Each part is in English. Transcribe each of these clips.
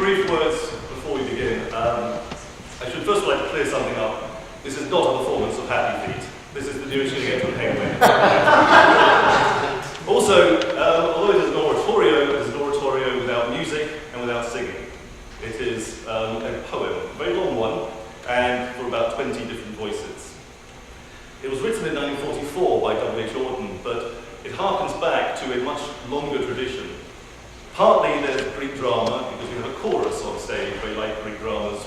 brief words before we begin. I should first of all like to clear something up. This is not a performance of Happy Feet. This is the nearest you're going to get to a hangman. Also, although it is an oratorio without music and without singing. It is a poem, a very long one, and for about 20 different voices. It was written in 1944 by W.H. Auden, but it harkens back to a much longer tradition. Partly there's Greek drama, because we have a chorus on stage, very like Greek dramas,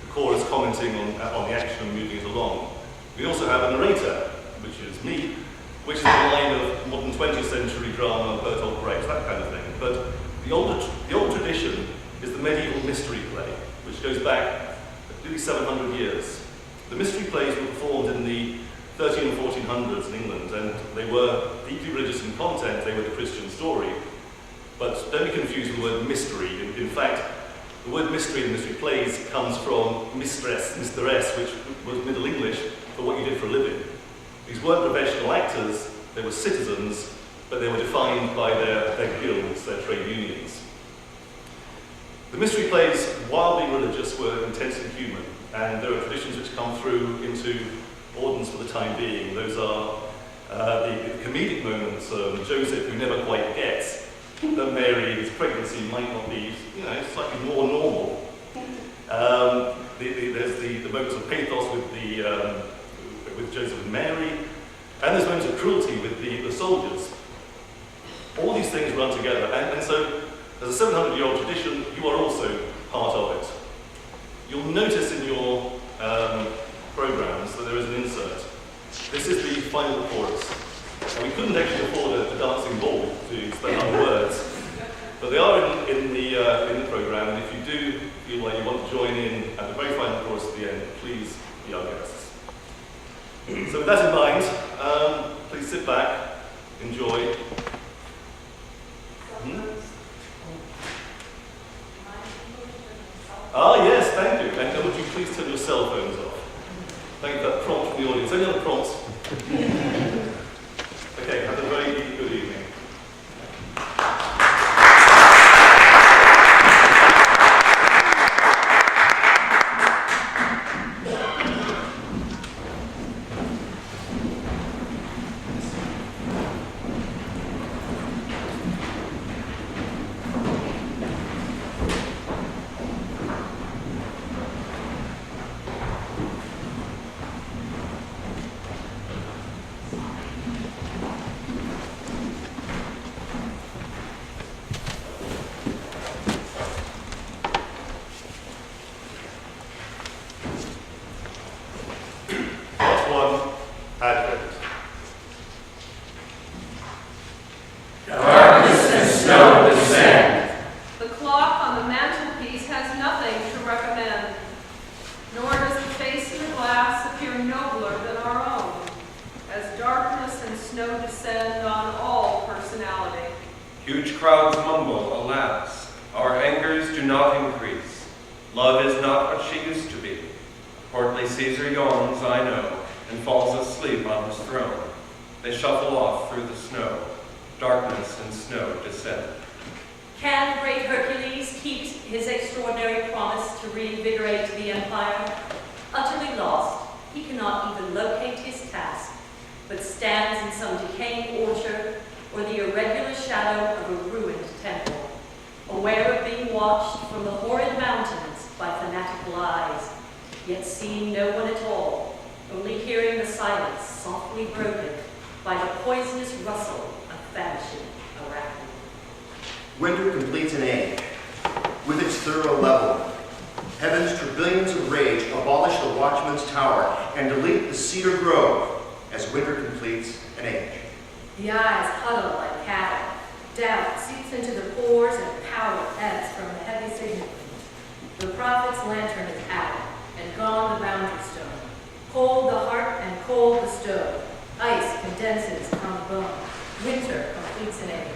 the chorus commenting on the action and moving it along. We also have a narrator, which is me, which is the line of modern 20th century drama, Bertolt Brecht, that kind of thing. But the old tradition is the medieval mystery play, which goes back nearly 700 years. The mystery plays were performed in the 13 and 1400s in England, and they were deeply religious in content. They were the Christian story. But don't be confused with the word mystery. In fact, the word mystery in mystery plays comes from mistress, which was Middle English for what you did for a living. These weren't professional actors, they were citizens, but they were defined by their guilds, their trade unions. The mystery plays, while being religious, were intensely human, and there are traditions which come through into Auden's for the time being. Those are the comedic moments, Joseph, who never quite gets that Mary, his pregnancy might not be, slightly more normal. There's the moments of pathos with Joseph and Mary, and there's moments of cruelty with the soldiers. All these things run together, and so as a 700-year-old tradition, you are also part of it. You'll notice in your programs that there is an insert. This is the final chorus. And we couldn't actually afford a dancing ball to spend on words, but they are in the program, and if you do feel like you want to join in at the very final chorus at the end, please be our guests. So with that in mind, please sit back, enjoy. Ah, yes, thank you. And would you please turn your cell phones off? Thank you for that prompt from the audience. Any other prompts? Okay, have a very good evening. Huge crowds mumble, alas, our angers do not increase. Love is not what she used to be. Portly Caesar yawns, I know, and falls asleep on his throne. They shuffle off through the snow. Darkness and snow descend. Can great Hercules keep his extraordinary promise to reinvigorate the empire? Utterly lost, he cannot even locate his task, but stands in some decaying orchard or the irregular shadow of a ruined temple, aware of being watched from the horrid mountains by fanatical eyes, yet seeing no one at all, only hearing the silence softly broken by the poisonous rustle of famishing arachne. Winter completes an age. With its thorough level, heaven's turbillions of rage abolish the watchman's tower and delete the cedar grove as winter completes an age. The eyes huddle like cattle. Doubt seeps into the pores and power ebbs from the heavy signet. The prophet's lantern is out, and gone the boundary stone. Cold the heart and cold the stove. Ice condenses on the bone. Winter completes an age.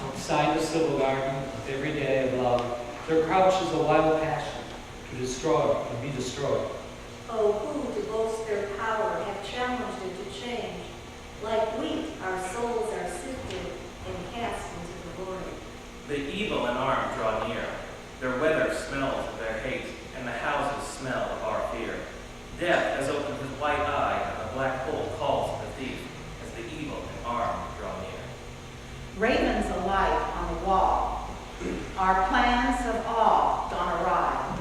Outside the civil garden, with every day of love, there crouches a wild passion, to destroy and be destroyed. Oh, who to boast their power have challenged it to change? Like wheat, our souls are sifted and cast into the void. The evil in arm draw near, their weather smells of their hate, and the houses smell of our fear. Death has opened his white eye, and the black hole calls to the thief as the evil and armed draw near. Ravens alight on the wall. Our plans have all gone awry.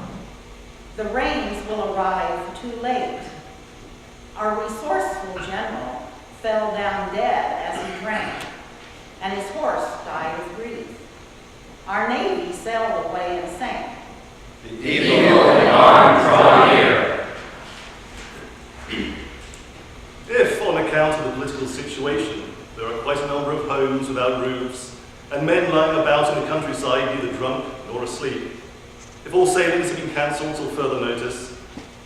The rains will arrive too late. Our resourceful general fell down dead as he drank, and his horse died of grief. Our navy sailed away and sank. The evil and armed draw near. If, on account of the political situation, there are quite a number of homes without roofs, and men lying about in the countryside neither drunk nor asleep, if all sailings have been cancelled till further notice,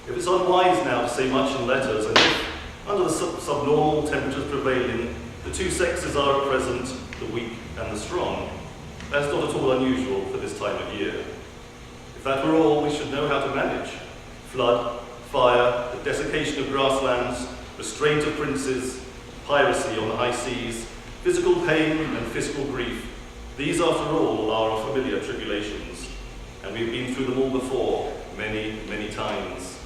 if it's unwise now to say much in letters, and if, under the subnormal temperatures prevailing, the two sexes are at present the weak and the strong, that's not at all unusual for this time of year. If that were all, we should know how to manage. Flood, fire, the desiccation of grasslands, restraint of princes, piracy on the high seas, physical pain and fiscal grief. These, after all, are our familiar tribulations, and we've been through them all before, many, many times.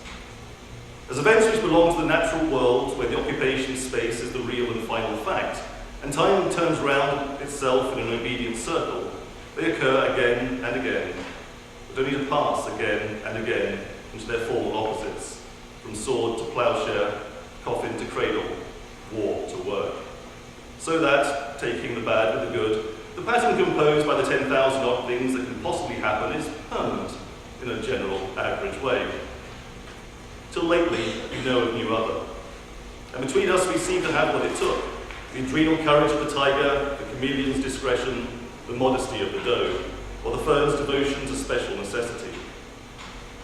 As events which belong to the natural world, where the occupation space is the real and final fact, and time turns round itself in an obedient circle, they occur again and again, but only to pass again and again into their formal opposites, from sword to ploughshare, coffin to cradle, war to work. So that, taking the bad with the good, the pattern composed by the 10,000 odd things that can possibly happen is permanent in a general, average way. Till lately, we know of no other. And between us, we seem to have what it took: the adrenal courage of the tiger, the chameleon's discretion, the modesty of the doe, or the fern's devotion to special necessity.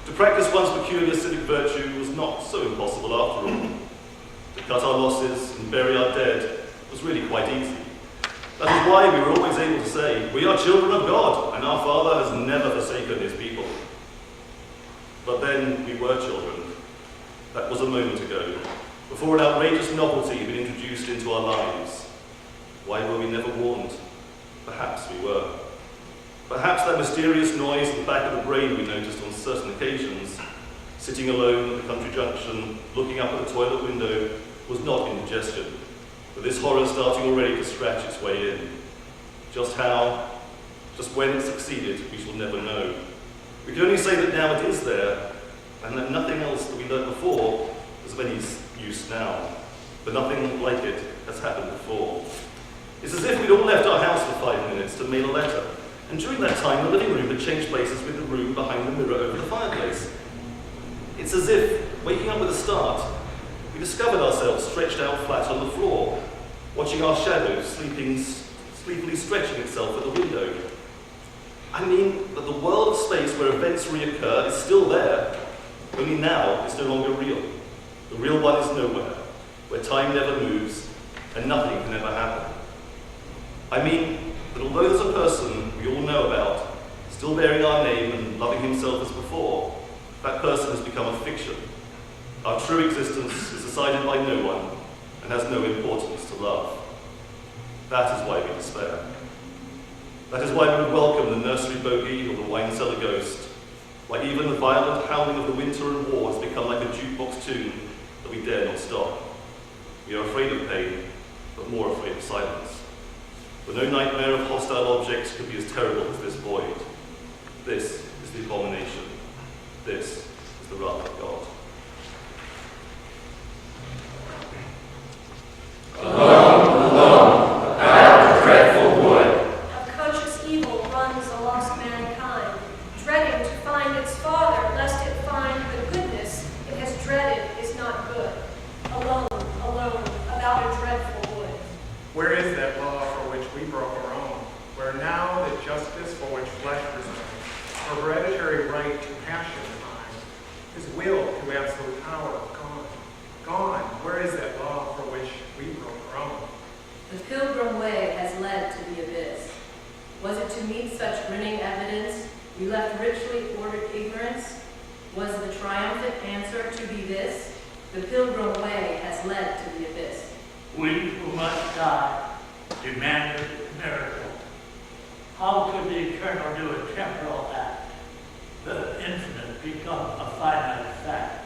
To practice one's peculiar civic virtue was not so impossible after all. To cut our losses and bury our dead was really quite easy. That is why we were always able to say, "We are children of God, and our Father has never forsaken his people." But then we were children. That was a moment ago, before an outrageous novelty had been introduced into our lives. Why were we never warned? Perhaps we were. Perhaps that mysterious noise at the back of the brain we noticed on certain occasions, sitting alone at the country junction, looking up at the toilet window, was not indigestion, but this horror starting already to scratch its way in. Just how, just when it succeeded, we shall never know. We can only say that now it is there, and that nothing else that we learned before is of any use now, but nothing like it has happened before. It's as if we'd all left our house for 5 minutes to mail a letter, and during that time the living room had changed places with the room behind the mirror over the fireplace. It's as if, waking up with a start, we discovered ourselves stretched out flat on the floor, watching our shadow sleepily stretching itself at the window. I mean that the world of space where events reoccur is still there, only now it's no longer real. The real one is nowhere, where time never moves and nothing can ever happen. I mean that although there's a person we all know about, still bearing our name and loving himself as before, that person has become a fiction. Our true existence is decided by no one and has no importance to love. That is why we despair. That is why we would welcome the nursery bogey or the wine cellar ghost, why even the violent howling of the winter and war has become like a jukebox tune that we dare not stop. We are afraid of pain, but more afraid of silence. For no nightmare of hostile objects could be as terrible as this void. This is the abomination. This is the wrath of God. Alone, alone, about the dreadful wood. A conscious evil runs lost mankind, dreading to find its father, lest it find the goodness it has dreaded is not good. Alone, alone, about a dreadful wood. Where is that law for which we broke our own? Where now the justice for which flesh resides, or hereditary right to passion divine, his will to absolute power gone. Gone. Where is that law for which we broke our own? The pilgrim way has led to the abyss. Was it to meet such grinning evidence we left richly ordered ignorance? Was the triumphant answer to be this? The pilgrim way has led to the abyss. We who must die demanded a miracle. How could the Eternal do a temporal act? the infinite become a finite fact.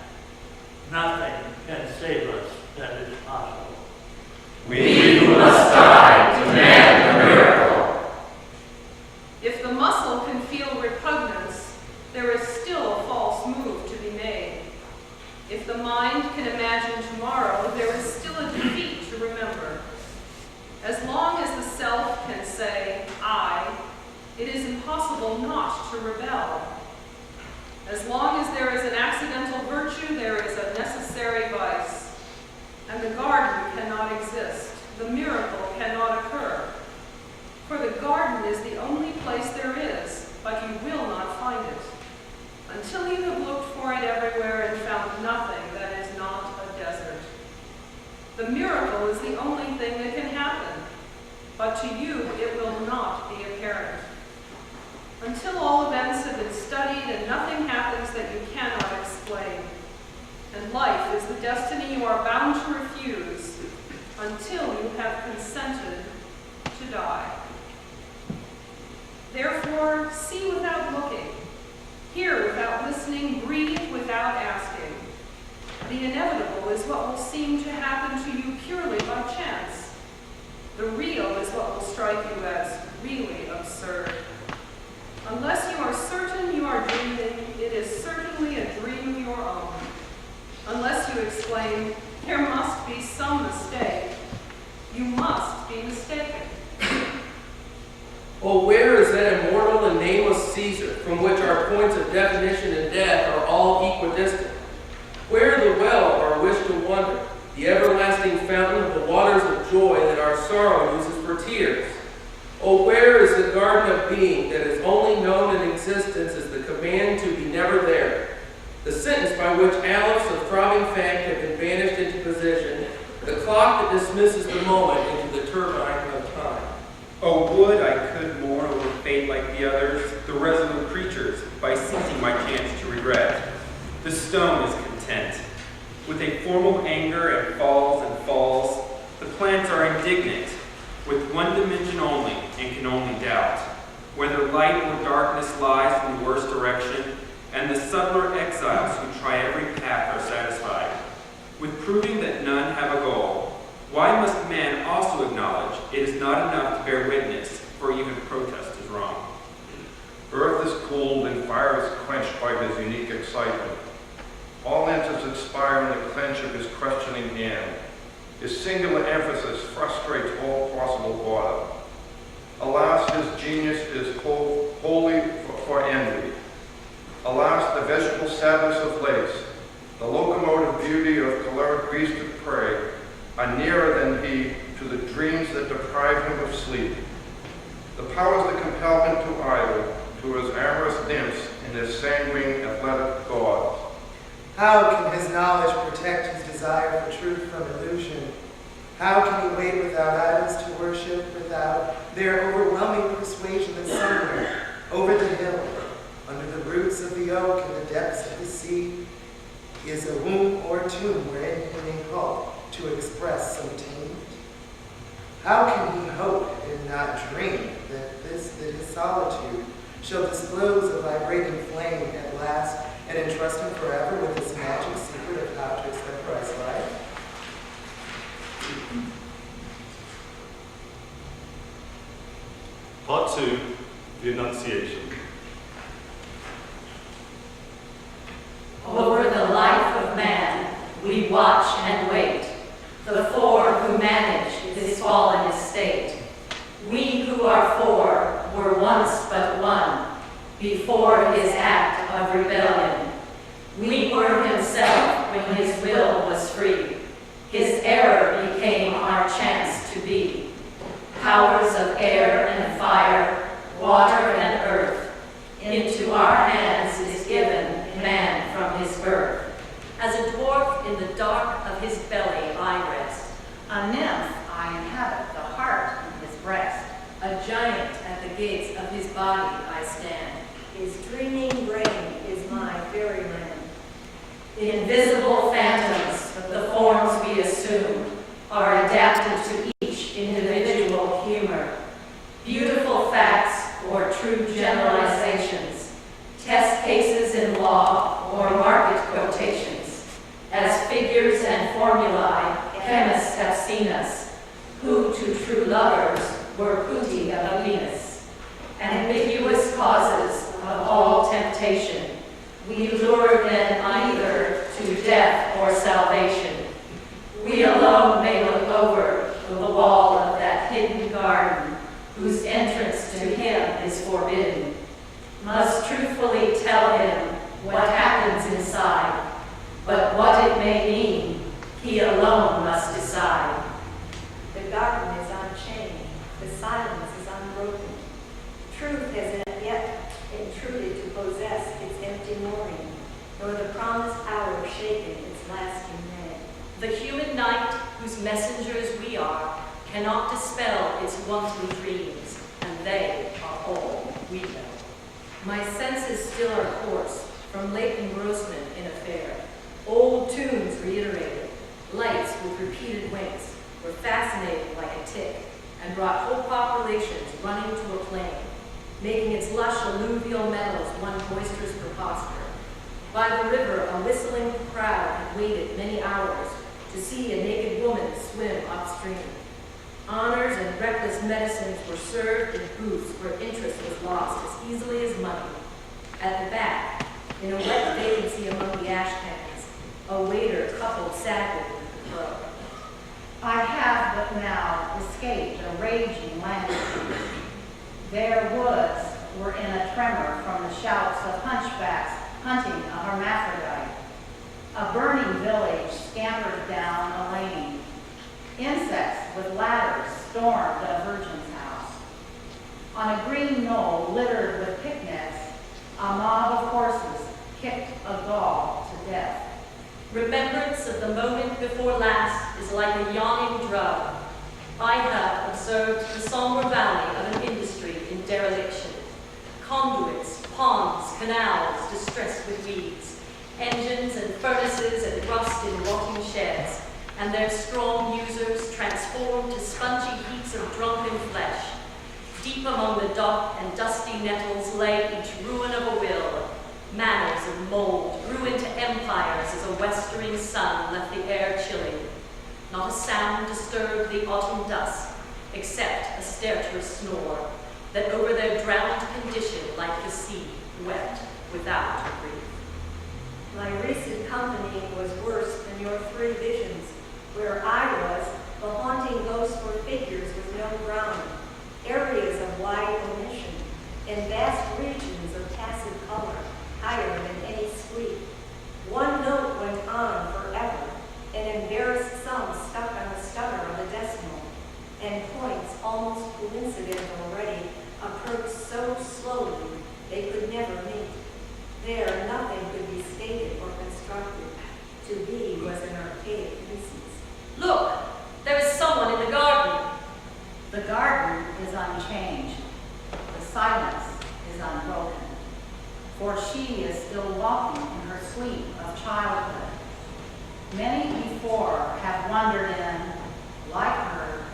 Nothing can save us that is possible. We who must die demand a miracle. If the muscle can feel repugnance, there is still a false move to be made. If the mind can imagine tomorrow, there is still a defeat to remember. As long as the self can say, I, it is impossible not to rebel. As long as there is an accidental virtue, there is a necessary vice. And the garden cannot exist. The miracle cannot occur. For the garden is the only place there is, but you will not find it. Until you have looked for it everywhere and found nothing that is not a desert. The miracle is the only thing that can happen, but to you it will not be apparent. Until all events have been studied and nothing happens that you cannot explain. And life is the destiny you are bound to refuse until you have consented to die. Therefore, see without looking, hear without listening, breathe without asking. The inevitable is what will seem to happen to you purely by chance. The real is what will strike you as really absurd. Unless you are certain you are dreaming, it is certainly a dream of your own. Unless you exclaim, there must be some mistake, you must be mistaken. Oh, where is that immortal and nameless Caesar, from which our points of definition and death are all equidistant? Where the well of our wish to wonder, the everlasting fountain of the waters of joy that our sorrow uses for tears? Oh, where is the garden of being that is only known in existence as the command to be never there? The sentence by which alephs of throbbing fact have been banished into position, the clock that dismisses the moment into the turbine of time. Oh, would I could mourn over fate like the others, the resolute creatures, by seizing my chance to regret. The stone is content. With a formal anger and falls, the plants are indignant, with one dimension only, and can only doubt, whether light or darkness lies in the worst direction, and the subtler exiles who try every path are satisfied. With proving that none have a goal, why must man also acknowledge it is not enough to bear witness, for even protest is wrong? Earth is cooled and fire is quenched by his unique excitement. All answers expire in the clench of his questioning hand. His singular emphasis frustrates all possible order. Alas, his genius is wholly for envy. Alas, the vegetable sadness of lace, the locomotive beauty of choleric beast of prey, are nearer than he to the dreams that deprive him of sleep. The powers that compel him to idle, to his amorous nymphs and his sanguine athletic gods. How can his knowledge protect his desire for truth from illusion? How can he wait without idols to worship, without their overwhelming persuasion that somewhere, over the hill, under the roots of the oak in the depths of the sea, is a womb or tomb wherein he may call to express some taint? How can he hope and not dream that his solitude shall disclose a vibrating flame at last and entrust him forever with his magic secret of how to extemporize life? Part 2, the Annunciation. Over the life of man, we watch and wait. The four who manage his fallen estate. We who are four were once but one, before his act of rebellion. We were himself when his will was free. His error became our chance to be. Powers of air and fire, water and earth, into our hands is given man from his birth. As a dwarf in the dark of his belly I rest. A nymph I inhabit the heart in his breast. A giant at the gates of his body I stand. His dreaming brain is my fairyland. The invisible phantoms, the forms we assume, are adapted to each individual humor. Beautiful facts or true generalizations, test cases temptation. We lure them either to death or salvation. We alone may look over the wall of that hidden garden, whose entrance to him is forbidden. Must truthfully tell him what happens inside, but what it may mean, he alone must decide. The garden is unchanged, the silence is unbroken. Truth has not yet intruded to possess its empty morning, nor the promised hour shaken its lasting ray. The human night, whose messengers we are, cannot dispel its wanton dreams, and they are all we know. My senses still are coarse from late engrossment in affair. Old tunes reiterated, lights with repeated winks, were fascinating like a tick, and brought whole populations running to a flame, making its lush alluvial meadows one boisterous proposter. By the river, a whistling crowd had waited many hours to see a naked woman swim upstream. Honors and reckless medicines were served in booths where interest was lost as easily as money. At the back, in a wet vacancy among the ash cans, a waiter coupled sadly with the crow. I have but now escaped a raging landscape. Their woods were in a tremor from the shouts of hunchbacks hunting a hermaphrodite. A burning village scampered down a lane. Insects with ladders stormed a virgin's house. On a green knoll littered with picnics, a mob of horses kicked a dog to death. Remembrance of the moment before last is like a yawning drug. I have observed the somber valley of an industry in dereliction. Conduits, ponds, canals distressed with weeds, engines and furnaces and rust in rotting sheds, and their strong users transformed to spongy heaps of drunken flesh. Deep among the dock and dusty nettles lay each ruin of a will. Manners of mold grew into empires as a westering sun left the air chilling. Not a sound disturbed the autumn dusk, except a stertorous snore, that over their drowned condition like the sea wept without a grief. My recent company was worse than your 3 visions. Where I was, the haunting ghosts were figures with no ground, areas of wide omission, and vast regions of tacit color, higher than any squeak. One note went on forever, an embarrassed sum stuck on the stunner of a decimal, and points almost coincident already approached so slowly they could never meet. There, nothing could be stated or constructed. To be was an archaic nuisance. Look, there is someone in the garden. The garden is unchanged. The silence is unbroken. For she is still walking in her sleep of childhood. Many before have wandered in, like her,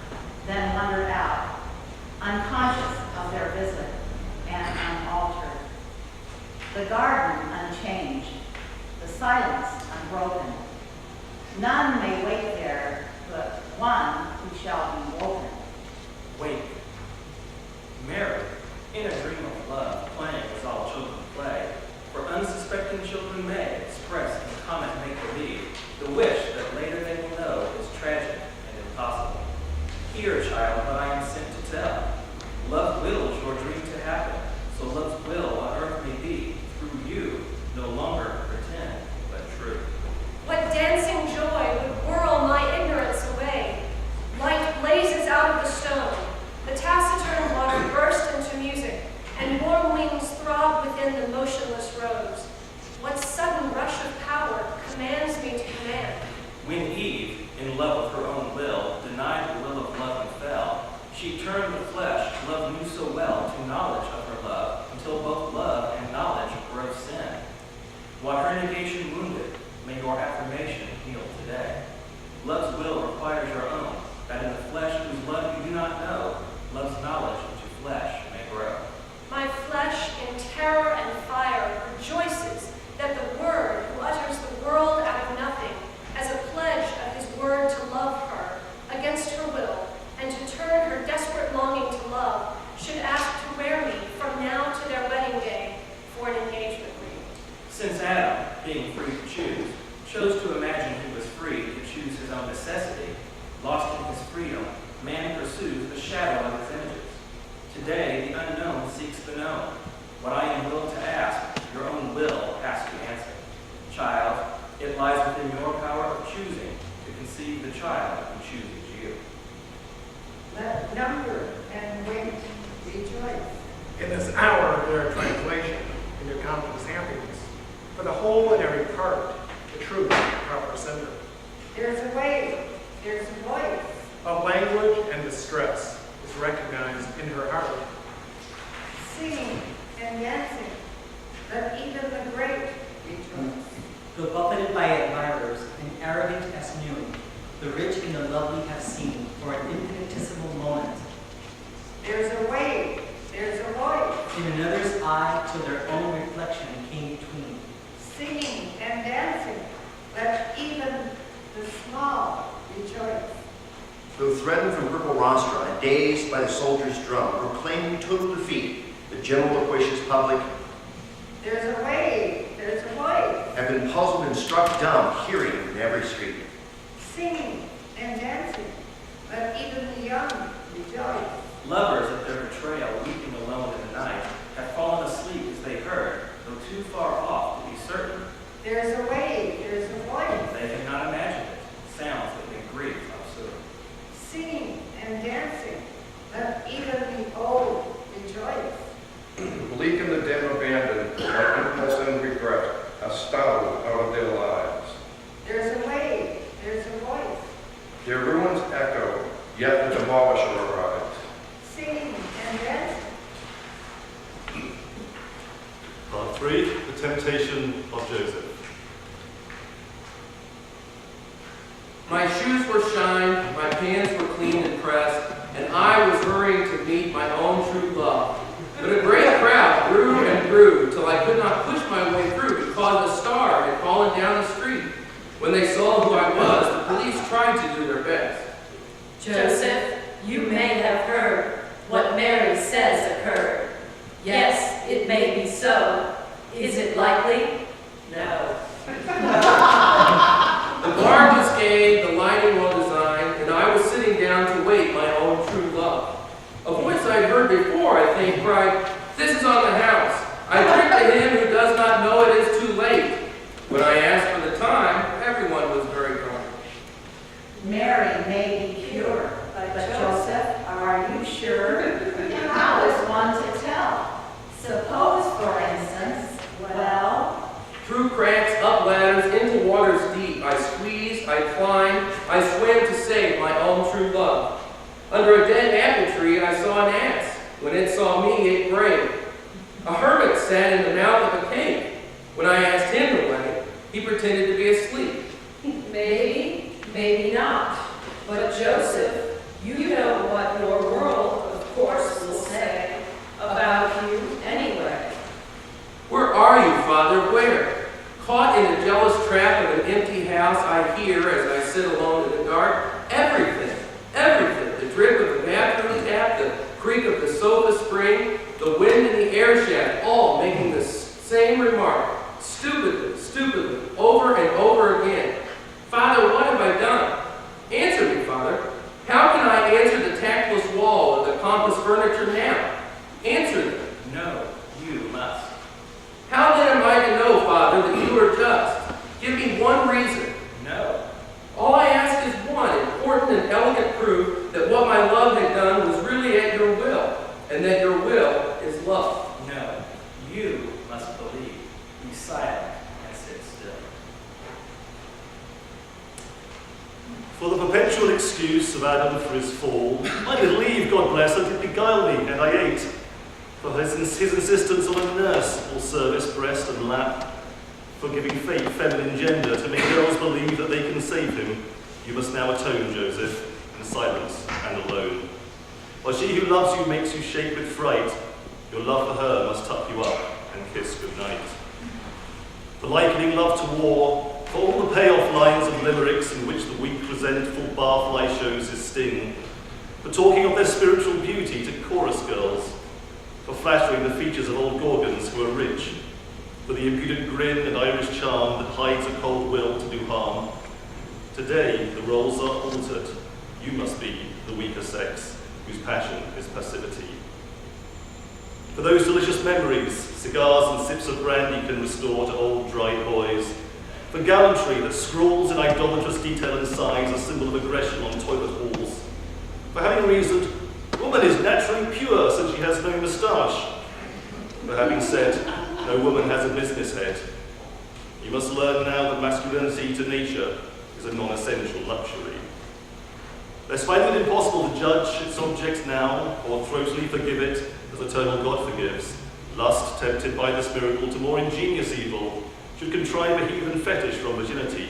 then wandered out, unconscious of their visit and unaltered. The garden unchanged, the silence unbroken. None may wait there, but one who shall be woken. Wait. Mary, in a dream of love, playing as all children play, for unsuspecting children may express in common make-believe the wish that later they will know is tragic and impossible. Hear, child, what I am sent to tell. Love wills your dream to happen, so love's will on earth may be, through you, no longer pretend, but true. What dancing joy would whirl my ignorance away. Light blazes out of the stone. The taciturn water burst into music, and warm wings throb within the motionless rose. What sudden rush of power commands me to command? When Eve, in love of her own will, denied the will of love and fell, she turned the flesh love knew so well to knowledge of her love, until both love and knowledge were of sin. What her negation wounded, may your affirmation heal today. Love's will requires your own, that in the flesh whose love you do not know, love's knowledge into flesh may grow. My flesh in terror and fire chose to imagine he was free to choose his own necessity, lost in his freedom, man pursues the shadow of his images. Today, the unknown seeks the known. What I am willed to ask, your own will has to answer. Child, it lies within your power of choosing to conceive the child who chooses you. Let number and wait rejoice. In this hour of their translation into countless happiness, for the whole and every part, the truth, proper center. There's a way, there's a voice. Of language and distress is recognized in her heart. Singing and dancing, let even the great rejoice. Though buffeted by admirers and arrogant as new, the rich and the lovely have seen for an infinitesimal moment. There's a way, there's a voice. In another's eye till their own reflection came between. Singing and dancing, let even the small rejoice. Though threatened from purple rostra and dazed by the soldier's drum, proclaiming total defeat, the general loquacious public There's a way, there's a voice. have been puzzled and struck dumb, hearing in every street. Singing and dancing, let even the young rejoice. Lovers at their betrayal, weeping alone in the night, have fallen asleep as they heard, though too far off to be certain. There's a way, there's a voice. They cannot imagine it. Sounds that make grief absurd. Singing and dancing, let even the old rejoice. Bleak in the dim abandoned, by impulse and regret, are startled out of their lives. There's a way, there's a voice. Their ruins echo, yet the demolisher arrives. Singing and dancing. Part 3, the temptation of Joseph. My shoes were shined, my pants were cleaned and pressed, and I was hurrying to meet my own true love. But a great crowd grew and grew till I could not push my way through because a star had fallen down the street. When they saw who I was, the police tried to do their best. Joseph, you may have heard what Mary says occurred. Yes, it may be so. Is it likely? No. The guard was gay, the lighting well designed, and I was sitting down to wait my own true love. A voice I'd heard before, I think, cried, "This is on the house. I drink to him who does not know it is too late." When I asked for the time, everyone was very kind. Mary may be pure, but Joseph, are you sure? How is one to tell? Suppose, for instance, well, Through cracks, up ladders, into waters deep, I squeezed, I climbed, I swam to save my own true love. Under a dead apple tree, I saw an ass. When it saw me, it brayed. A hermit sat in the mouth of a cave. When I asked him the way, he pretended to be asleep. Maybe, maybe not. But Joseph, you know what your world, of course, will say about you anyway. Where are you, Father? Where? Caught in the jealous trap of an empty house, I hear, as I sit alone in the dark, everything, everything. The drip of the bathroom tap, the creak of the sofa spring, the wind in the air shaft, all making the same remark, stupidly, stupidly, over and over again. Father, what have I done? Answer me, Father. How can I answer the tactless wall of the pompous furniture now? Answer me. No, you must. How then am I to know, Father, that you are just? Give me one reason. No. All I ask is one important and elegant proof that what my love had done was really at your will, and that your will is love. No, you must believe. Be silent and sit still. For the perpetual excuse of Adam for his fall, I did leave, God bless, and did beguile me, and I ate. For his insistence on a nurse, all service, breast and lap, for giving fake feminine gender to make girls believe that they can save him, you must now atone, Joseph, in silence and alone. While she who loves you makes you shake with fright, your love for her must tuck you up and kiss goodnight. For likening love to war, for all the payoff lines of limericks in which the weak resentful barfly shows his sting, for talking of their spiritual beauty to chorus girls, for flattering the features of old gorgons who are rich, for the impudent grin and Irish charm that hides a cold will to do harm. Today, the roles are altered. You must be the weaker sex, whose passion is passivity. For those delicious memories, cigars and sips of brandy can restore to old dry boys. For gallantry that scrawls in idolatrous detail and signs a symbol of aggression on toilet walls. For having reasoned, woman is naturally pure since she has no moustache. For having said, no woman has a business head. You must learn now that masculinity to nature is a non-essential luxury. Lest finding it impossible to judge its object now, or throatily forgive it as eternal God forgives, lust, tempted by this miracle to more ingenious evil, should contrive a heathen fetish from virginity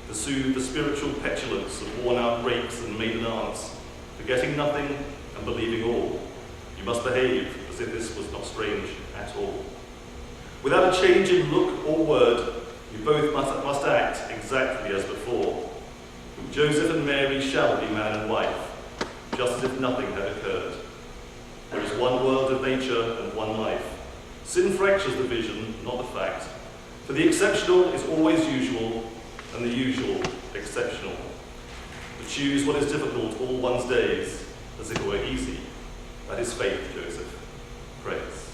to soothe the spiritual petulance of worn-out rakes and maiden aunts, forgetting nothing and believing all. You must behave as if this was not strange at all. Without a change in look or word, you both must act exactly as before. Joseph and Mary shall be man and wife, just as if nothing had occurred. There is one world of nature and one life. Sin fractures the vision, not the fact. For the exceptional is always usual, and the usual exceptional. To choose what is difficult all one's days, as if it were easy, that is faith, Joseph. Praise.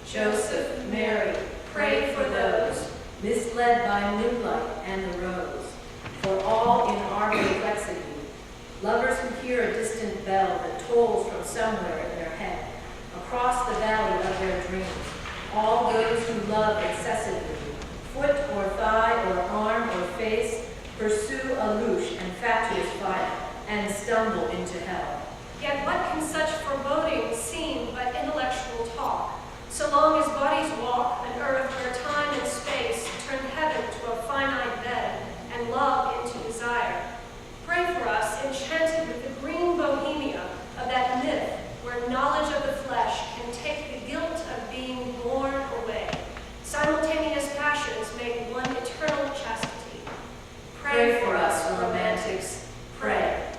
Joseph, Mary, pray for those misled by moonlight and the rose, for all in our perplexity, lovers who hear a distant bell that tolls from somewhere in their head, across the valley of their dreams, all those who love excessively, foot or thigh or arm or face, pursue a louche and fatuous fire, and stumble into hell. Yet what can such foreboding seem but intellectual talk, so long as bodies walk on earth where time and space turn heaven to a finite bed and love into desire? Pray for us, enchanted with the green bohemia of that myth where knowledge of the flesh can take the guilt of being born away. Simultaneous passions make one eternal chastity. Pray for us, romantics, pray.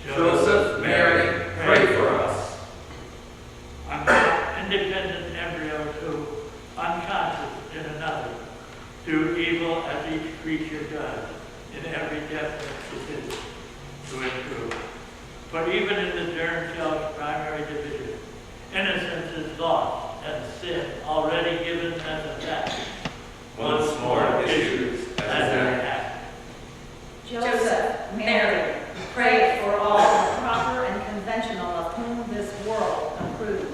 Joseph, Mary, pray for us. Independent embryos who, unconscious in another, do evil as each creature does in every definite decision to improve. For even in the germ cell's primary division, innocence is lost and sin already given as a fact. Once more issues as an act. Joseph, Mary, pray for all the proper and conventional of whom this world approves.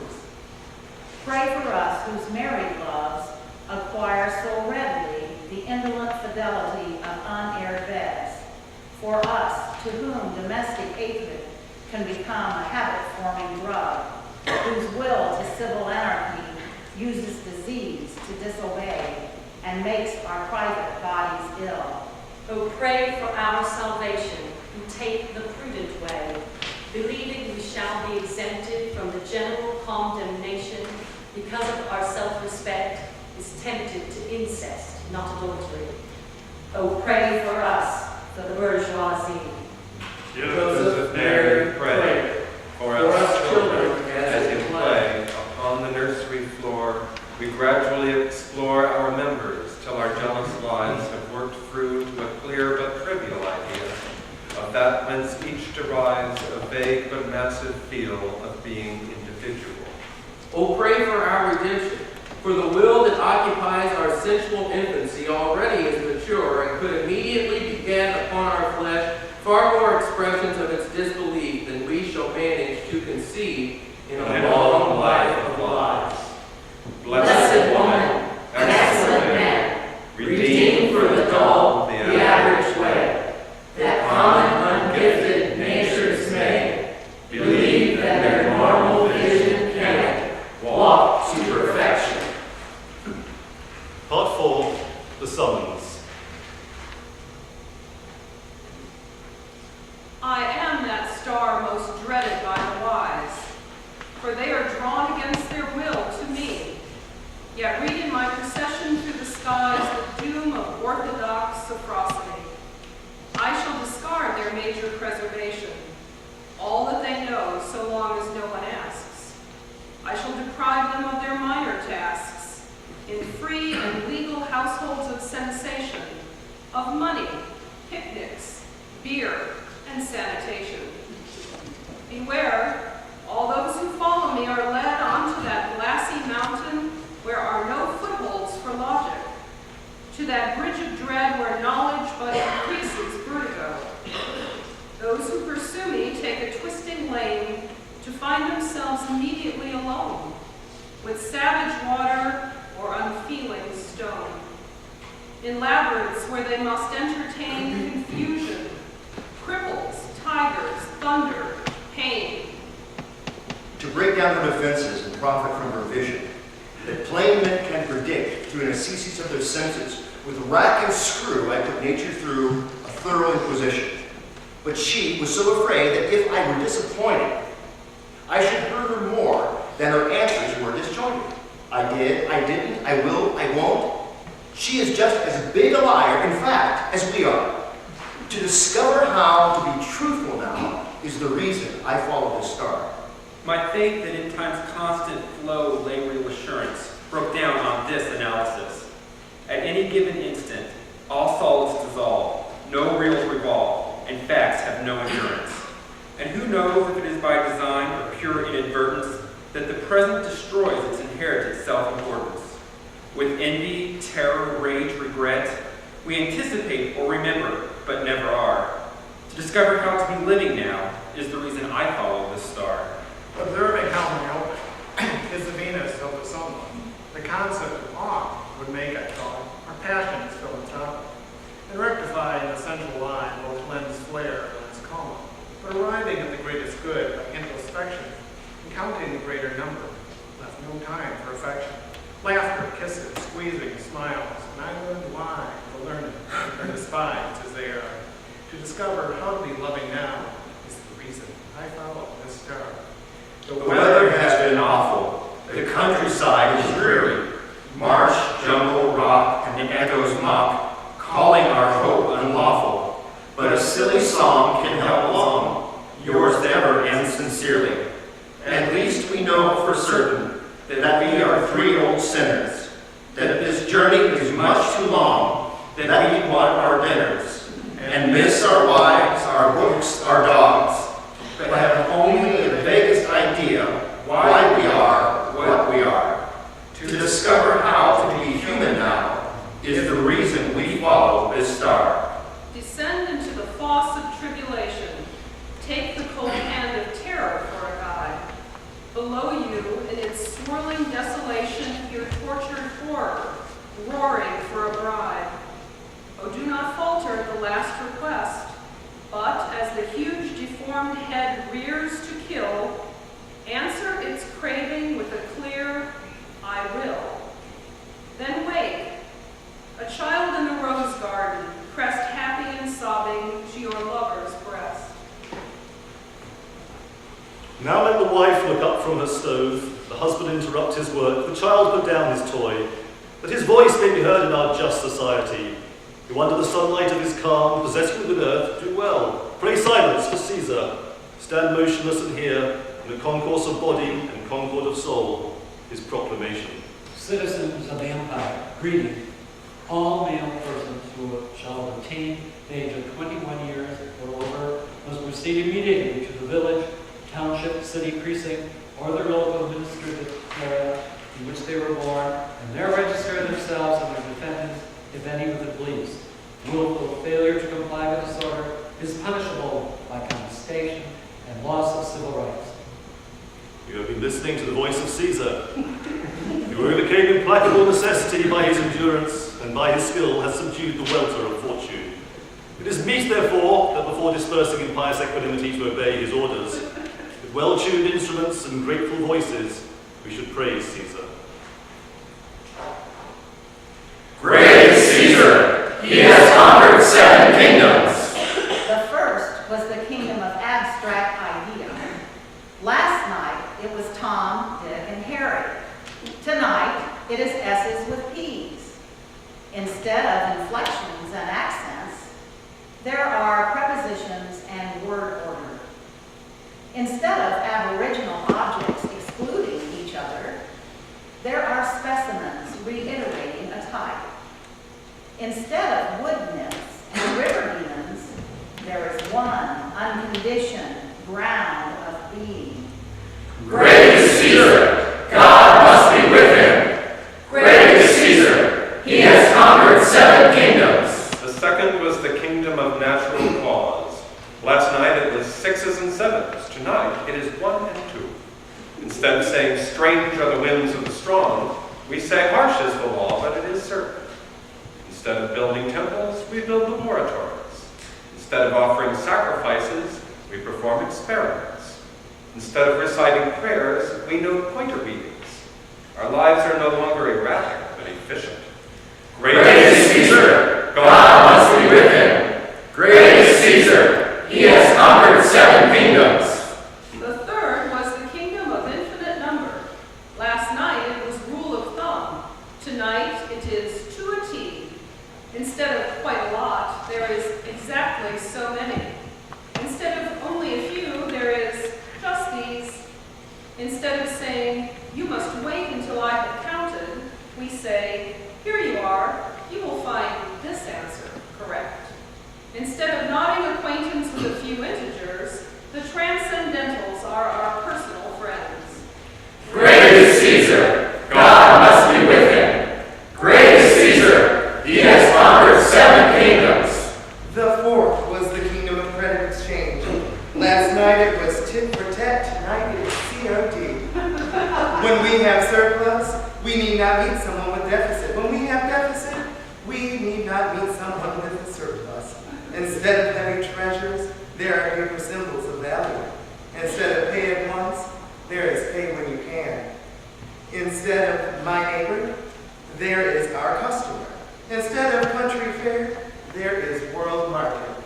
Pray for us whose married loves acquire so readily the indolent fidelity of unaired beds. For us, to whom domestic hatred can become a habit-forming drug, whose will to civil anarchy uses disease to disobey and makes our private bodies ill. O pray for our salvation, who take the prudent way, believing we shall be exempted from the general condemnation because of our self-respect is tempted to incest, not adultery. O pray for us, the bourgeoisie. Joseph, Mary, pray for us children as in play upon the nursery floor. We gradually explore our members till our jealous lives have worked through to a clear but trivial idea of that whence each derives a vague but massive feel of being individual. Oh, pray for our redemption, for the will that occupies our sensual infancy already is mature and could immediately beget upon our flesh far more expressions of its disbelief than we shall manage to conceive in a long life of lives. Blessed woman, excellent man, redeemed for the dull, the average way, that common ungifted natures may believe that their normal vision can walk to perfection. Part 4, the summons. I am that star most dreaded by the wise, for they are drawn against their of money, picnics, beer, and sanitation. Beware, all those who follow me are led onto that glassy mountain where are no footholds for logic, to that bridge of dread where knowledge but increases vertigo. Those who pursue me take a twisting lane to find themselves immediately alone, with savage water or unfeeling stone, in labyrinths where they must entertain confusion, cripples, tigers, thunder, pain. To break down her defenses and profit from her vision, that plain men can predict through an assizes of their senses, with rack and screw I put nature through a thorough inquisition. But she was so afraid that if I were disappointed, I should hurt her more than her answers were disjointed. I did, I didn't, I will, I won't. She is just as big a liar, in fact, as we are. To discover how to be truthful now is the reason I follow this star. My faith that in time's constant flow lay real assurance broke down on this analysis. At any given instant, all solids dissolve, no reals revolve, and facts have no endurance. And who knows if it is by design or pure inadvertence that the present destroys its inherited self-importance. With envy, terror, rage, regret, we anticipate or remember, but never are. To discover how to be living now is the reason I follow this star. Observing how myopic is the Venus of the sunlight, the concept of awe would make, I thought, our passions philanthropic, and rectifying the central line both lens flare and lens coma, but arriving at the greatest good by introspection and counting the greater number, left no time for affection. Laughter, kisses, squeezing, smiles, and I learned why the learned are despised as they are. To discover how to be loving now is the reason I follow this star. The weather has been awful. The countryside is dreary. Marsh, jungle, rock, and the echoes mock, calling our hope unlawful. But a silly song can help long, yours ever and sincerely. At least we know for certain that we are three old sinners, that this journey is much too long, that we want our dinners, and miss our wives, our books, our dogs, but have only the vaguest idea why we are what we are. To discover how to be human now is the reason we follow this star. Descend into the fosse of tribulation. Take the cold hand of terror for a guide. Below you, in its swirling desolation, hear tortured horror, roaring for a bride. Oh, do not falter at the last request, but as the huge deformed head rears to kill, answer its craving with a clear, I will. Then wake, a child in the rose garden, pressed happy and sobbing to your lover's breast. Now let the wife look up from her stove, the husband interrupt his work, the child put down his toy, that his voice may be heard in our just society, who under the sunlight of his calm, possessed with earth, do well. Pray silence for Caesar, stand motionless and hear, in the concourse of body and concord of soul, his proclamation. Citizens of the empire, greeting. All male persons who shall have attained the age of 21 years or over must proceed immediately to the village, township, city precinct, or their local administrative area in which they were born, and there register themselves and their defendants, if any, with the police. Willful failure to comply with this order is punishable by confiscation and loss of civil rights. You have been listening to the voice of Caesar, who overcame implacable necessity by his endurance, and by his skill has subdued the welter of fortune. It is meet, therefore, that before dispersing in pious equanimity to obey his orders, with well-tuned instruments and grateful voices, we should praise Caesar. Great Caesar! He has conquered 7 kingdoms. The first was the kingdom of abstract idea. Last night, it was Tom, Dick, and Harry. Tonight, it is S's with P's. Instead of inflections and accents, there are prepositions and word order. Instead of aboriginal objects excluding each other, there are specimens reiterating a type. Instead of wood nymphs condition, ground of being. Great is Caesar, God must be with him. Great is Caesar, he has conquered 7 kingdoms. The second was the kingdom of natural cause. Last night it was 6s and 7s. Tonight it is 1 and 2. Instead of saying strange are the whims of the strong, we say harsh is the law, but it is certain. Instead of building temples, we build laboratories. Instead of offering sacrifices, we perform experiments. Instead of reciting prayers, we note pointer readings. Our lives are no longer erratic, but efficient. Great is Caesar, God must be with him. Great is Caesar, he has conquered 7 kingdoms. The third was the kingdom of infinite number. Last night it was rule of thumb. Tonight it is to a T. Instead of quite a lot, there is exactly so many. Instead of only a few, there is just these. Instead of saying, you must wait until I have counted, we say, here you are, you will find this answer correct. Instead of nodding acquaintance with a few integers, the transcendentals are our personal friends. Great is Caesar, God must be with him. Great is Caesar, he has conquered 7 kingdoms. The fourth was the kingdom of credit exchange. Last night it was tit for tat, tonight it is COD. When we have surplus, we need not meet someone with deficit. When we have deficit, we need not meet someone with a surplus. Instead of heavy treasures, there are paper symbols of value. Instead of pay at once, there is pay when you can. Instead of my neighbor, there is our customer. Instead of country fair, there is world market.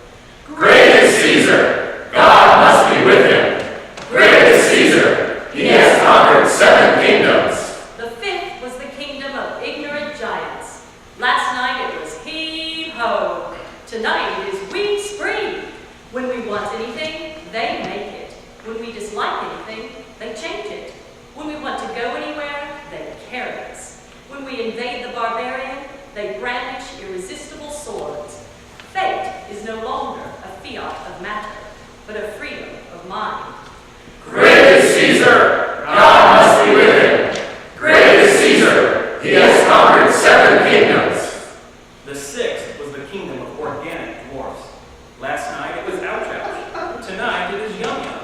Great is Caesar, God must be with him. Great is Caesar, he has conquered 7 kingdoms. The fifth was the kingdom of ignorant giants. Last night it was heave-ho. Tonight it is we spree. When we want anything, they make it. When we dislike anything, they change it. When we want to go anywhere, they carry us. When we invade the barbarian, they brandish irresistible swords. Fate is no longer a fiat of matter, but a freedom of mind. Great is Caesar, God must be with him. Great is Caesar, he has conquered 7 kingdoms. The sixth was the kingdom of organic dwarfs. Last night it was ouch-ouch. Tonight it is yum-yum.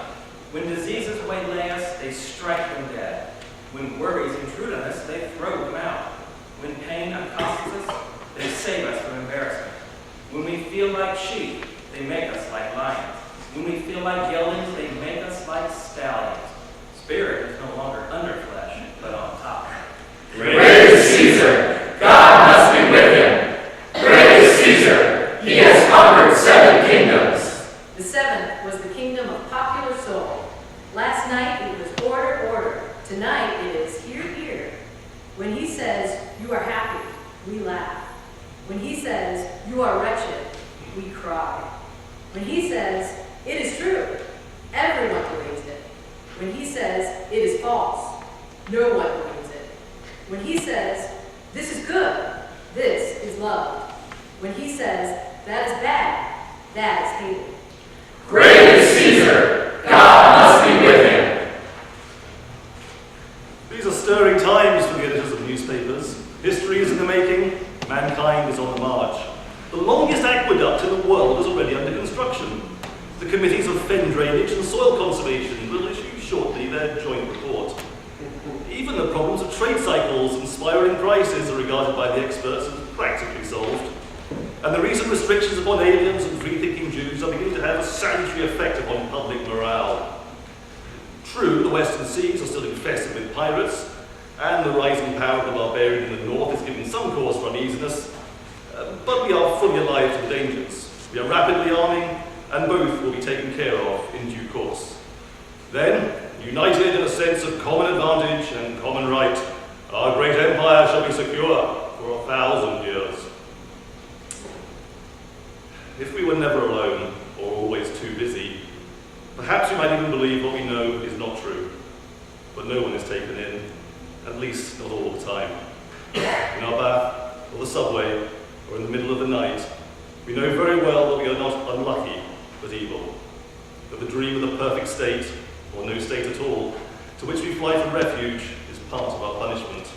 When diseases waylay us, they strike them dead. When worries intrude on us, they throw them out. When pain accosts us, they save us from embarrassment. When we feel like sheep, they make us like lions. When we feel like geldings, they make us like stallions. Spirit is no longer under flesh, but on top. Great is Caesar, God must be with him. Great is Caesar, he has conquered 7 kingdoms. The seventh was the kingdom of popular soul. Last night it was order, order. Tonight it is here, here. When he says, you are happy, we laugh. When he says, you are wretched, we cry. When he says, it is true, everyone believes it. When he says, it is false, no one believes it. When he says, this is good, this is loved. When he says, that is bad, that is hated. Great is Caesar, God must be with him. These are stirring times for the editors of newspapers. History is in the making, mankind is on the march. The longest aqueduct in the world is already under construction. The committees of fen drainage and soil conservation will issue shortly their joint report. Even the problems of trade cycles and spiraling prices are regarded by the experts as practically solved. And the recent restrictions upon aliens and free-thinking Jews are beginning to have a salutary effect upon public morale. True, the western seas are still infested with pirates, and the rising power of the barbarian in the north is giving some cause for uneasiness, but we are fully alive to the dangers. We are rapidly arming, and both will be taken care of in due course. Then, united in a sense of common advantage and common right, our great empire shall be secure for 1,000 years. If we were never alone, or always too busy, perhaps we might even believe what we know is not true. But no one is taken in, at least not all the time. In our bath, or the subway, or in the middle of the night, we know very well that we are not unlucky, but evil. But the dream of the perfect state, or no state at all, to which we fly for refuge, is part of our punishment.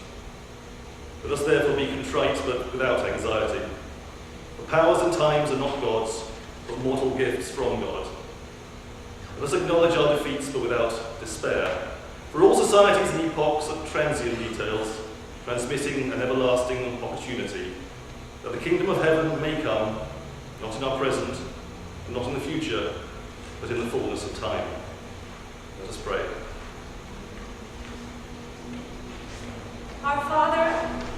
Let us therefore be contrite, but without anxiety. For powers and times are not God's, but mortal gifts from God. Let us acknowledge our defeats, but without despair. For all societies and epochs are transient details, transmitting an everlasting opportunity, that the kingdom of heaven may come, not in our present, and not in the future, but in the fullness of time. Let us pray. Our Father,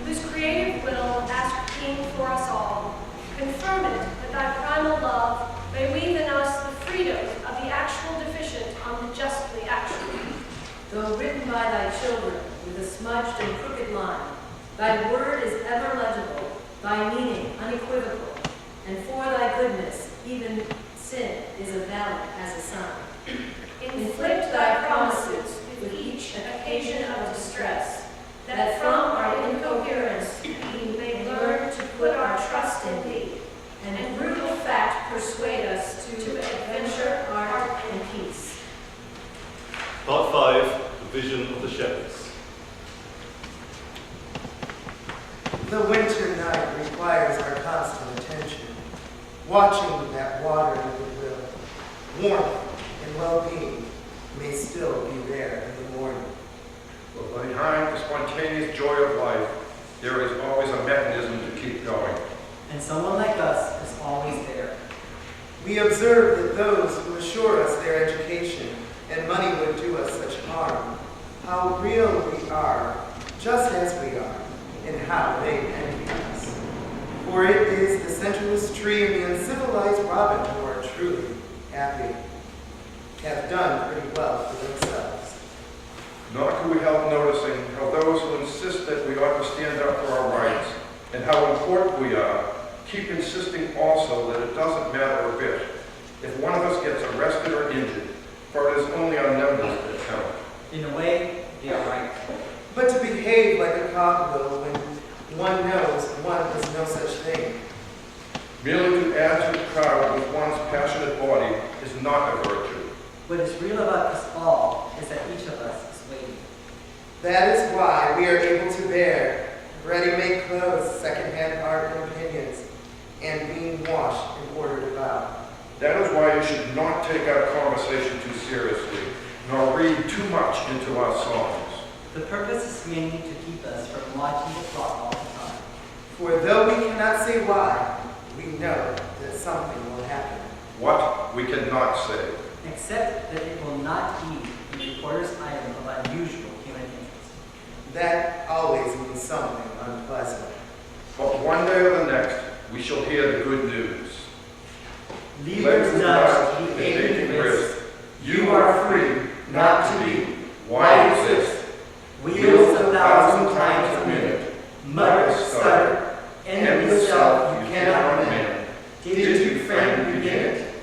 whose creative will asked King for us all, confirm it that thy primal love may weave in us the freedom of the actual deficient on the justly actual. Though written by thy children with a smudged and crooked line, thy word is ever legible, thy meaning unequivocal, and for thy goodness even sin is avowed as a sign. Inflict thy promises with each occasion of distress, that from our incoherence we may learn to put our trust in thee, and brutal fact persuade us to adventure, art, and peace. Part 5, the vision of the shepherds. The winter night requires our constant attention, watching that water in the will. Warmth and well-being may still be there in the morning. But behind the spontaneous joy of life, there is always a mechanism to keep going. And someone like us is always there. We observe that those who assure us their education and money would do us such harm, how real we are, just as we are, and how they envy us. For it is the sensuous tree and the uncivilized robin who are truly happy, have done pretty well for themselves. Nor can we help noticing how those who insist that we ought to stand up for our rights and how important we are keep insisting also that it doesn't matter a bit if one of us gets arrested or injured, for it is only our numbers that count. In a way, they are right. But to behave like a cogwheel when one knows one is no such thing. Merely to add to the crowd with one's passionate body is not a virtue. What is real about us all is that each of us is waiting. That is why we are able to bear ready-made clothes, second-hand art and opinions, and being washed and ordered about. That is why you should not take our conversation too seriously, nor read too much into our songs. The purpose is mainly to keep us from watching the clock all the time. For though we cannot say why, we know that something will happen. What we cannot say. Except that it will not be the reporter's item of unusual human interest. That always means something unpleasant. But one day or the next, we shall hear the good news. Leaders nudge the aching wrist. You are free, not to be. Why exist? Wheels 1,000 times a minute. Mutter, stutter. Envy yourself, you cannot mend. Did you, friend, begin it?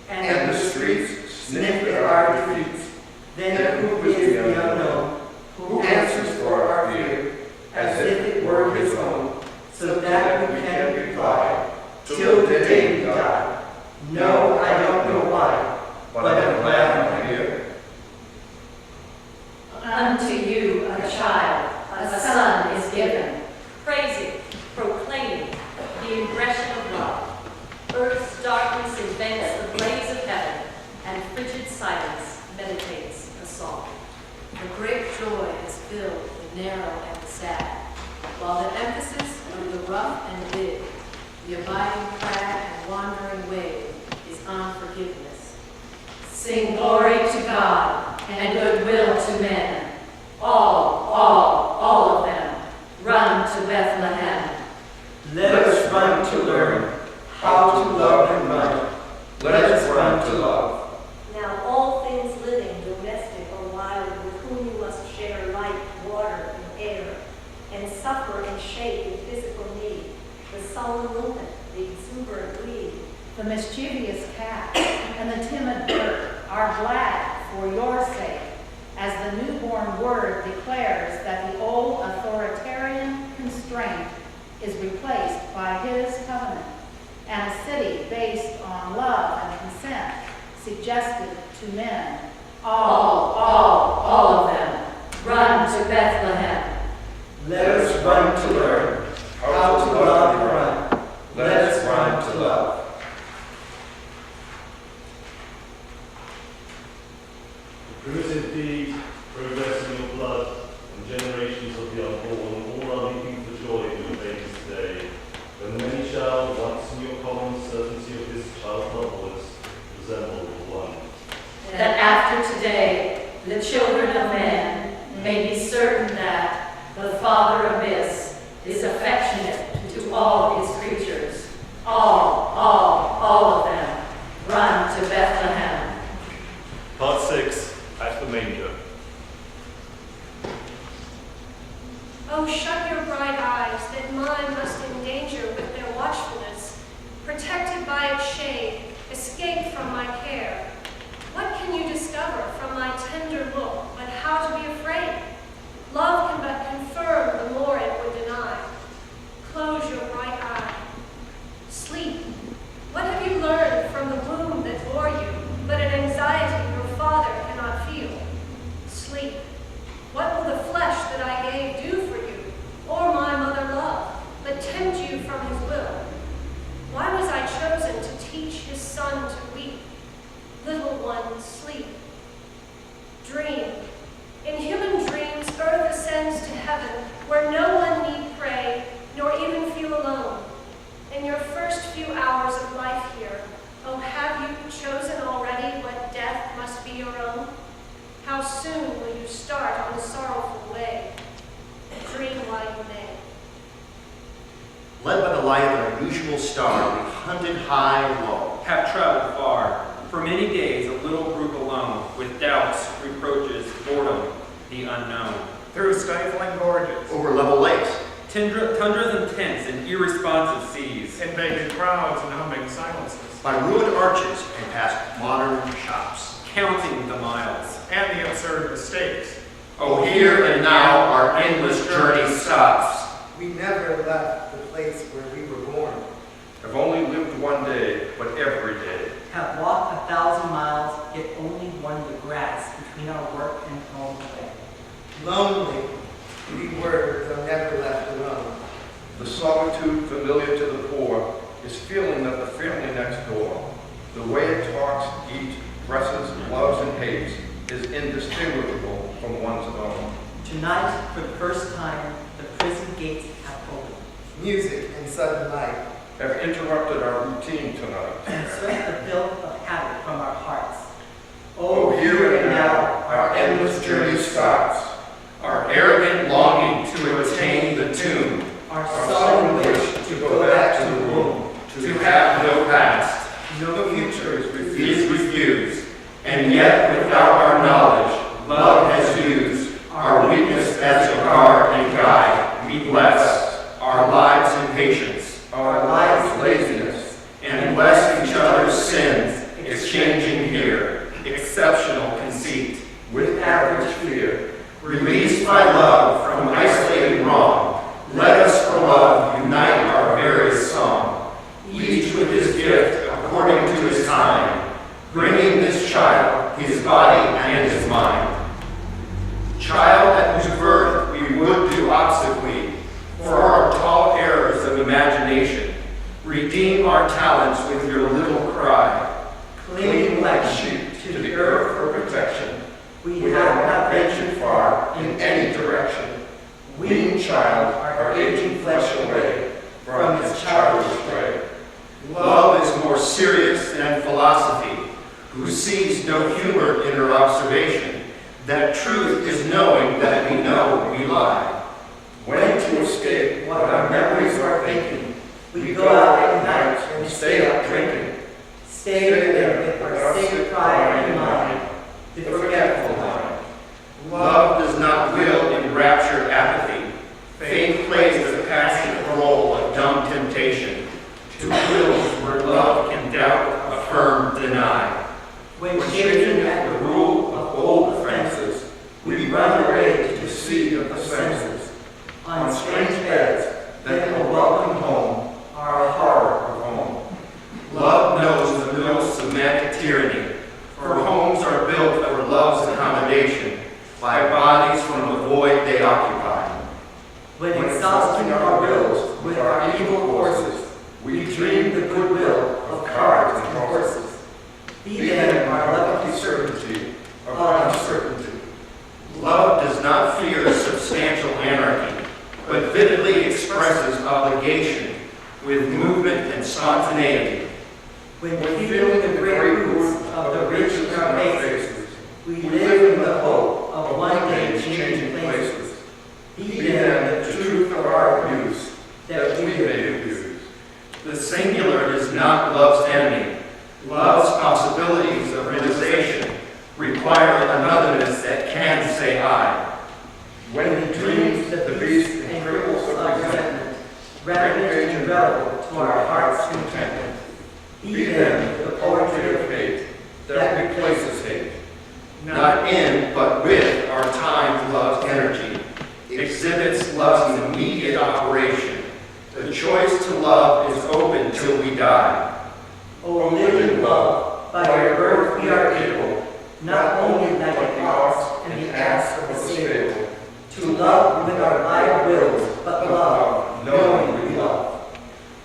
And the streets sniff at our defeats. Then who is the unknown? Who answers for our fear, as if it were his own, so that we can reply, till the day we die. No, I don't know why, but I'm glad I'm here. Unto you a child, a son is given, praising, proclaiming the ingression of love. Earth's darkness invents the blaze of heaven, and frigid silence meditates a song. The great joy is filled the narrow and the sad, while the emphasis of the rough and big, the abiding crag and wandering wave, is on forgiveness. Sing glory to God and goodwill to men. All of them, run to Bethlehem. Let us run to learn how to love and run. Let us run to love. Now all things living, domestic or wild, with whom you must share light, water, and air, and suffer and shake in physical need, the sullen woman, the exuberant weed, The mischievous cat and the timid bird are glad for your sake, as the newborn word declares that the old authoritarian constraint is replaced by his covenant, and a city based on love and consent suggested to men. All of them, run to Bethlehem. Let us run to learn how to love and run. Let us run to love. The primitive deed, progress in your blood, and generations of the unborn, all are leaping for joy in your babies today. When the many shall, once in your common certainty of this child loveliness, resemble the one. That after today, the children of men may be certain that the Father abyss is affectionate to all his creatures. All of them, run to Bethlehem. Part 6, at the manger. Oh, shut your bright eyes, that mine must endanger with their watchfulness. Protected by its shade, escape from my care. What can you discover from my tender look, but how to be afraid? Love can but confirm the more it would deny. Close your bright eye. Sleep. What have you learned from the womb that bore you, but an anxiety your father cannot feel? Sleep. What will the flesh that I gave do for you, or my mother love, but tempt you from his will? Why was I chosen to teach his son to weep? Little one, sleep. Dream. In human dreams, earth ascends to heaven, where no one need pray, nor even feel alone. In your first few hours of life here, oh, have you chosen already what death must be your own? How soon will you start on the sorrowful way? Dream while you may. Led by the light of an unusual star, we hunted high and low. Have traveled far, for many days a little group alone, with doubts, reproaches, boredom, the unknown. Through stifling gorges, over level lakes, tundras and tents and irresponsive seas, invaded crowds and humming silences, by ruined arches and past modern shops, counting the miles, and the absurd mistakes. Oh, here and now our endless journey stops. We never left the place where we were born. Have only lived one day, but every day. Have walked 1,000 miles, yet only won the grass between our work and home away. Lonely we were, though never left alone. The solitude familiar to the poor is feeling that the family next door, the way it talks, eats, dresses, loves, and hates, is indistinguishable from one's own. Tonight, for the first time, the prison gates have opened. Music and sudden light have interrupted our routine tonight. And swept the filth of habit from our hearts. Oh, here and now our endless journey stops. Our arrogant longing to attain the tomb. Our sullen wish to go back to the womb. To have no past. No future is refused. And yet without our knowledge, love has used our weakness as a guard and guide. We bless our lives in patience, our lives laziness, and bless each other's sins, exchanging here exceptional conceit with average fear. Released by love from isolated wrong, let us for love unite our various song, each with his gift according to his kind, bringing this child, his body and his mind. Child at whose birth we would do obsequy, for our tall errors of imagination, redeem our talents with your little cry, clinging like sheep to the earth for protection. We have not ventured far in any direction. Weaned child, our aging flesh away from its childish prey. Love is more serious than philosophy, who sees no humor in her observation, that truth is knowing that we know we lie. When to escape what our memories are thinking, we go out at night and stay up drinking. Stay there with our sacred pride in mind, the forgetful mind. Love does not will in raptured apathy. Faith plays the passive role of dumb temptation, to wills where love can doubt, affirm, deny. When chafing at the rule of old offenses, we run away to the sea of the senses. On strange beds, then a welcome home, our horror of home. Love knows the mill semantic tyranny, for homes are bodies from the void they occupy. When exhausting our wills with our evil courses, we dream the goodwill of cards and horses. Be then our lucky certainty of uncertainty. Love does not fear substantial anarchy, but vividly expresses obligation with movement and spontaneity. When feeling the great roots of the rich in our faces, we live in the hope of one day changing places. Be then the truth of our views, that we may use. The singular is not love's enemy. Love's possibilities of realization require an otherness that can say I. When we dreams the beast and ripples of resentment, rampant and rebel to our heart's contentment. Be then the poetry of fate that replaces hate. Not in, but with our time-loved energy, exhibits love's immediate operation. The choice to love is open till we die. O living love, by your birth we are able, not only like the ox and the ass of the stable, to love with our live wills, but love, knowing we love.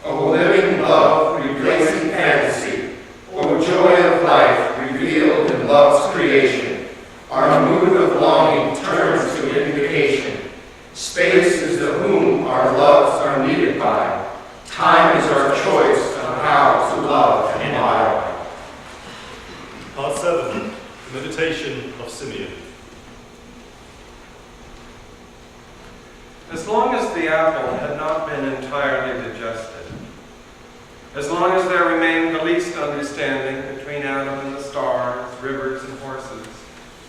O living love, replacing fantasy, O joy of life revealed in love's creation, our mood of longing turns to invocation. Space is the whom our loves are needed by. Time is our choice of how to love and why. Part 7, the meditation of Simeon. As long as the apple had not been entirely digested, as long as there remained the least understanding between Adam and the stars, rivers, and horses,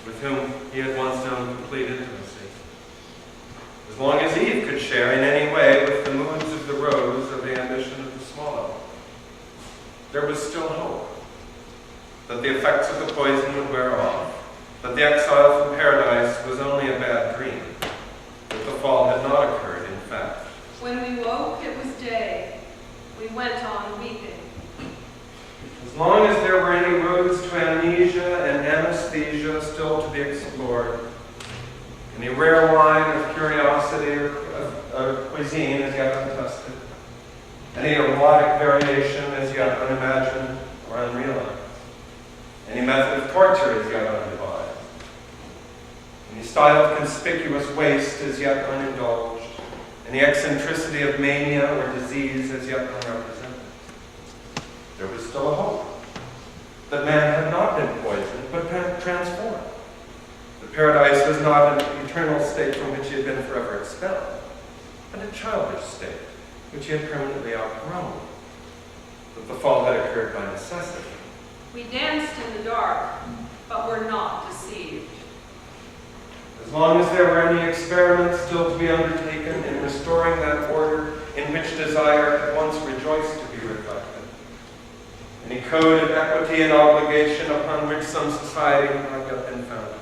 with whom he had once known complete intimacy, as long as Eve could share in any way with the moods of the rose or the ambition of the swallow, there was still hope that the effects of the poison would wear off, that the exile from paradise was only a bad dream, that the fall had not occurred, in fact. When we woke, it was day. We went on weeping. As long as there were any roads to amnesia and anesthesia still to be explored, any rare wine of curiosity or of cuisine as yet untested, any erotic variation as yet unimagined or unrealized, any method of torture as yet undevised, any style of conspicuous waste as yet unindulged, any eccentricity of mania or disease as yet unrepresented, there was still a hope that man had not been poisoned, but transformed. That paradise was not an eternal state from which he had been forever expelled, but a childish state which he had permanently outgrown. That the fall had occurred by necessity. We danced in the dark, but were not deceived. As long as there were any experiments still to be undertaken in restoring that order in which desire had once rejoiced to be reflected, any code of equity and obligation upon which some society had not yet been founded,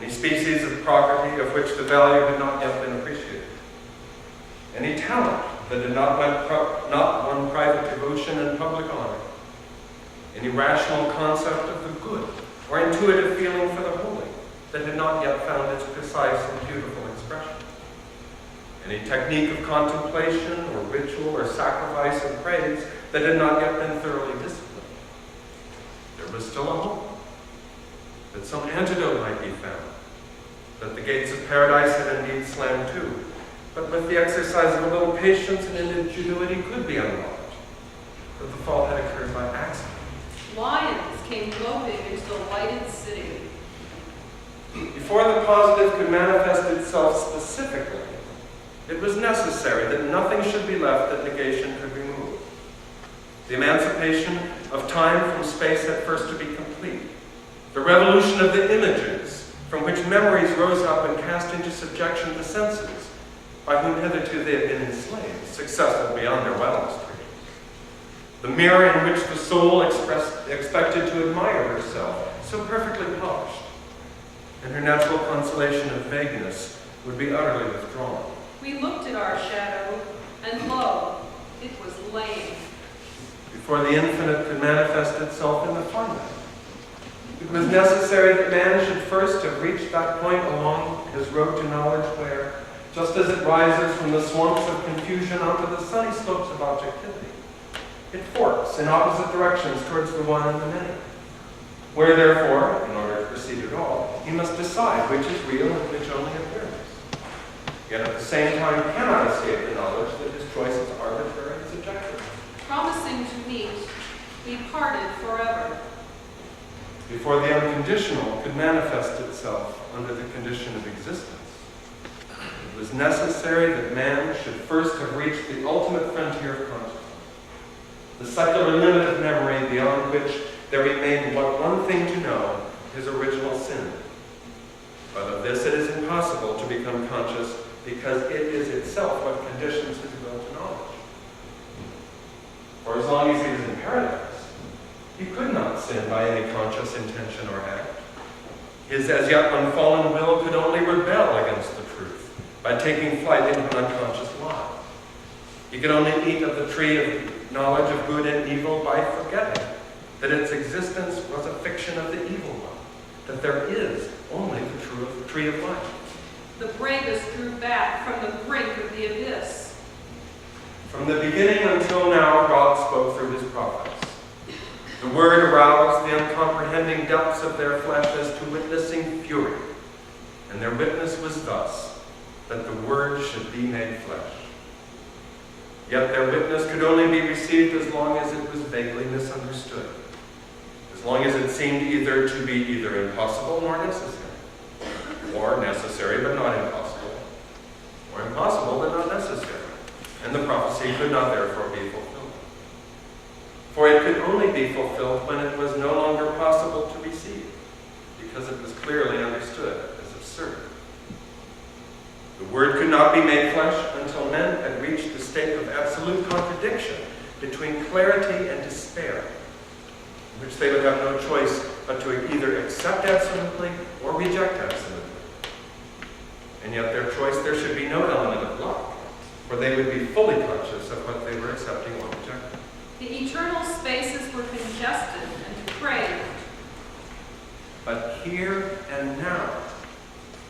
any species of property of which the value had not yet been appreciated, any talent that had not won private devotion and public honor, any rational concept of the good or intuitive feeling for the holy that had not yet found its precise and beautiful expression, any technique of contemplation or ritual or sacrifice and praise that had not yet been thoroughly disciplined. There was still a hope that some antidote might be found, that the gates of paradise had indeed slammed to, but with the exercise of a little patience and ingenuity could be unlocked, that the fall had occurred by accident. Lions came loping into the lighted city. Before the positive could manifest itself specifically, it was necessary that nothing should be left that negation could remove. The emancipation of time from space had first to be complete. The revolution of the images from which memories rose up and cast into subjection the senses, by whom hitherto they had been enslaved, successful beyond their wildest dreams. The mirror in which the soul expected to admire herself, so perfectly polished, and her natural consolation of vagueness would be utterly withdrawn. We looked at our shadow, and lo, it was lame. Before the infinite could manifest itself in the finite, It was necessary that man should first have reached that point along his road to knowledge where, just as it rises from the swamps of confusion onto the sunny slopes of objectivity, it forks in opposite directions towards the one and the many. Where, therefore, in order to proceed at all, he must decide which is real and which only appears. Yet at the same time cannot escape the knowledge that his choice is arbitrary and subjective. Promising to meet, we parted forever. Before the unconditional could manifest itself under the condition of existence, it was necessary that man should first have reached the ultimate frontier of consciousness, the secular limit of memory beyond which there remained but one thing to know, his original sin. But of this it is impossible to become conscious because it is itself what conditions his will to knowledge. For as long as he was in paradise, he could not sin by any conscious intention or act. His as yet unfallen will could only rebel against the truth by taking flight into an unconscious lie. He could only eat of the tree of knowledge of good and evil by forgetting that its existence was a fiction of the evil one, that there is only the tree of life. The bravest drew back from the brink of the abyss. From the beginning until now, God spoke through his prophets. The word aroused the uncomprehending depths of their flesh as to witnessing fury, and their witness was thus, that the word should be made flesh. Yet their witness could only be received as long as it was vaguely misunderstood, as long as it seemed either to be either impossible nor necessary, or necessary but not impossible, or impossible but not necessary, and the prophecy could not therefore be fulfilled. For it could only be fulfilled when it was no longer possible to receive, because it was clearly understood as absurd. The word could not be made flesh until men had reached the state of absolute contradiction between clarity and despair, in which they would have no choice but to either accept absolutely or reject absolutely. And yet their choice, there should be no element of luck, for they would be fully conscious of what they were accepting or rejecting. The eternal spaces were congested and depraved. But here and now,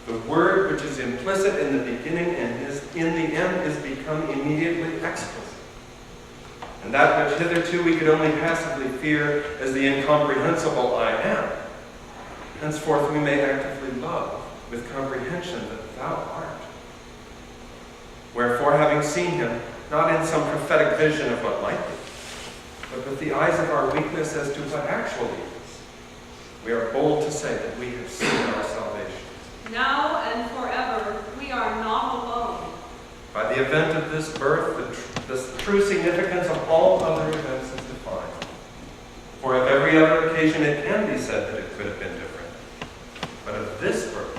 the word which is implicit in the beginning and is in the end is become immediately explicit. And that which hitherto we could only passively fear as the incomprehensible I am, henceforth we may actively love with comprehension that thou art. Wherefore, having seen him, not in some prophetic vision of what might be, but with the eyes of our weakness as to what actually is, we are bold to say that we have seen our salvation. Now and forever, we are not alone. By the event of this birth, the true significance of all other events is defined. For of every other occasion it can be said that it could have been different. But of this birth,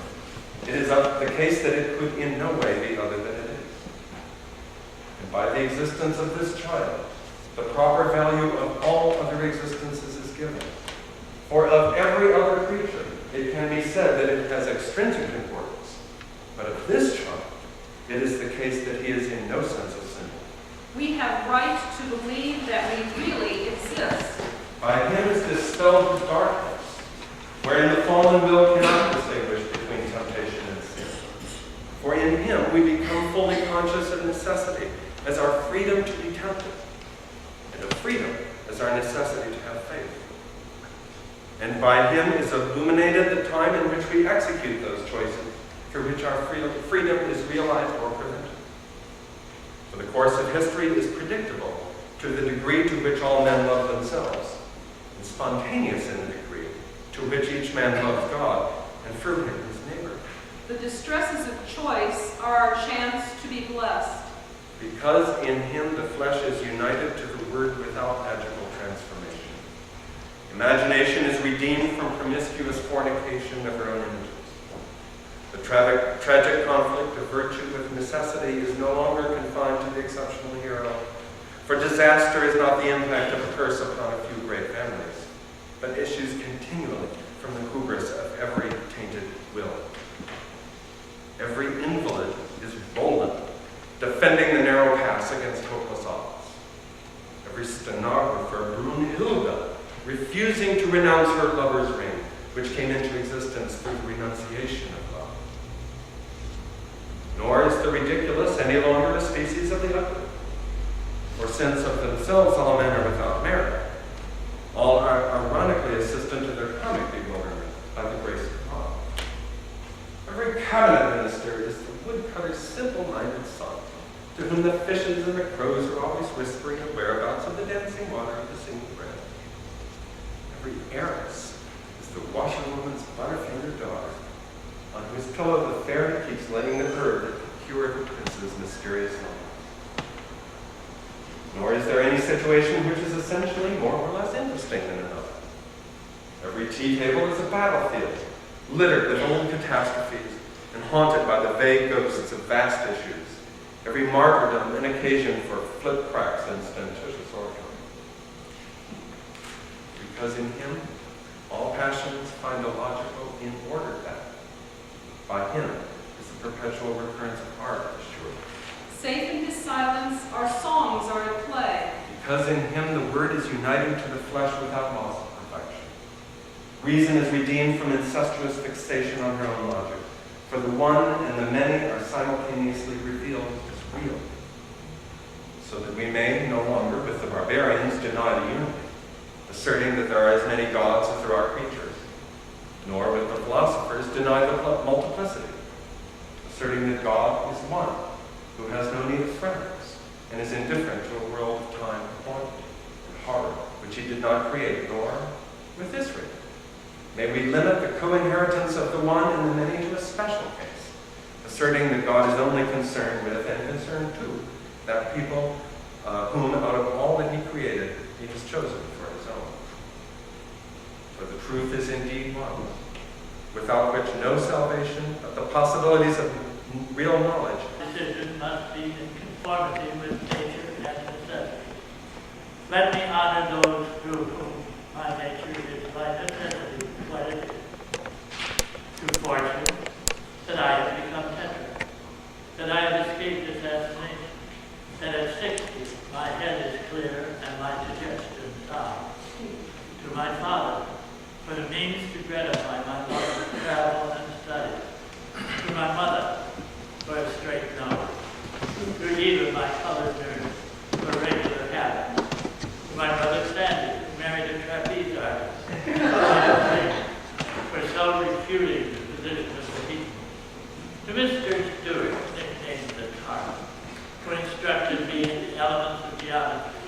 it is the case that it could in no way be other than it is. And by the existence of this child, the proper value of all other existences is given. For of every other creature, it can be said that it has extrinsic importance. But of this child, it is the case that he is in no sense a symbol. We have right to believe that we really exist. By him is dispelled the darkness, wherein the fallen will cannot distinguish between temptation and sin. For in him we become fully conscious of necessity as our freedom to be tempted, and of freedom as our necessity to have faith. And by him is illuminated the time in which we execute those choices through which our freedom is realized or prevented. For the course of history is predictable to the degree to which all men love themselves, and spontaneous in the degree to which each man loves God, and through him his neighbor. The distresses of choice are our chance to be blessed. Because in him the flesh is united to the word without magical transformation. Imagination is redeemed from promiscuous fornication of her own images. The tragic conflict of virtue with necessity is no longer confined to the exceptional hero, for disaster is not the impact of a curse upon a few great families, but issues continually from the hubris of every tainted will. Every invalid is boldened, defending the narrow paths against hopeless odds. Every stenographer, Brunhilde, refusing to renounce her lover's ring, which came into existence through the renunciation of love. Nor is the ridiculous any longer a species of the ugly, for since of themselves all men are without merit, all are ironically assistant to their comic bewilderment by the grace of God. Every cabinet minister is the woodcutter's simple-minded son, to whom the fishes and the crows are always whispering the whereabouts of the dancing water of the singing bread. Every heiress is the washerwoman's butterfingered daughter, on whose pillow the fairy keeps laying the bird that procured the prince's mysterious knowledge. Nor is there any situation which is essentially more or less interesting than another. Every tea table is a battlefield, littered with old catastrophes and haunted by the vague ghosts of vast issues. Every martyrdom an occasion for flip cracks and stentorious oratory. Because in him, all passions find a logical in order that, by him, is the perpetual recurrence of art assured. Safe in his silence, our songs are at play. Because in him the word is uniting to the flesh without loss of perfection. Reason is redeemed from incestuous fixation on her own logic, for the one and the many are simultaneously revealed as real, so that we may no longer, with the barbarians, deny the unity, asserting that there are as many gods as there are creatures, nor with the philosophers deny the multiplicity, asserting that God is one, who has no need of friends, and is indifferent to a world of time and quantity and horror, which he did not create, nor with Israel. May we limit the co-inheritance of the one and the many to a special case, asserting that God is only concerned with and concerned to that people whom out of all that he created, he has chosen for his own. For the truth is indeed one, without which no salvation, but the possibilities of real knowledge. Decision must be in conformity with nature and necessity. Let me honor those through whom my nature is by necessity what it is. To fortune, that I have become tetrarch, that I have escaped assassination, that at 60 my head is clear and my digestion sound. To my father, for the means to gratify my love of travel and study. To my mother, for a straight nose. To even my colored nurse, for regular habit. To my brother Sandy, who married a trapeze artist, for so refuting the position of the people. To Mr. Stewart, nicknamed the Tar, who instructed me in the elements of geometry,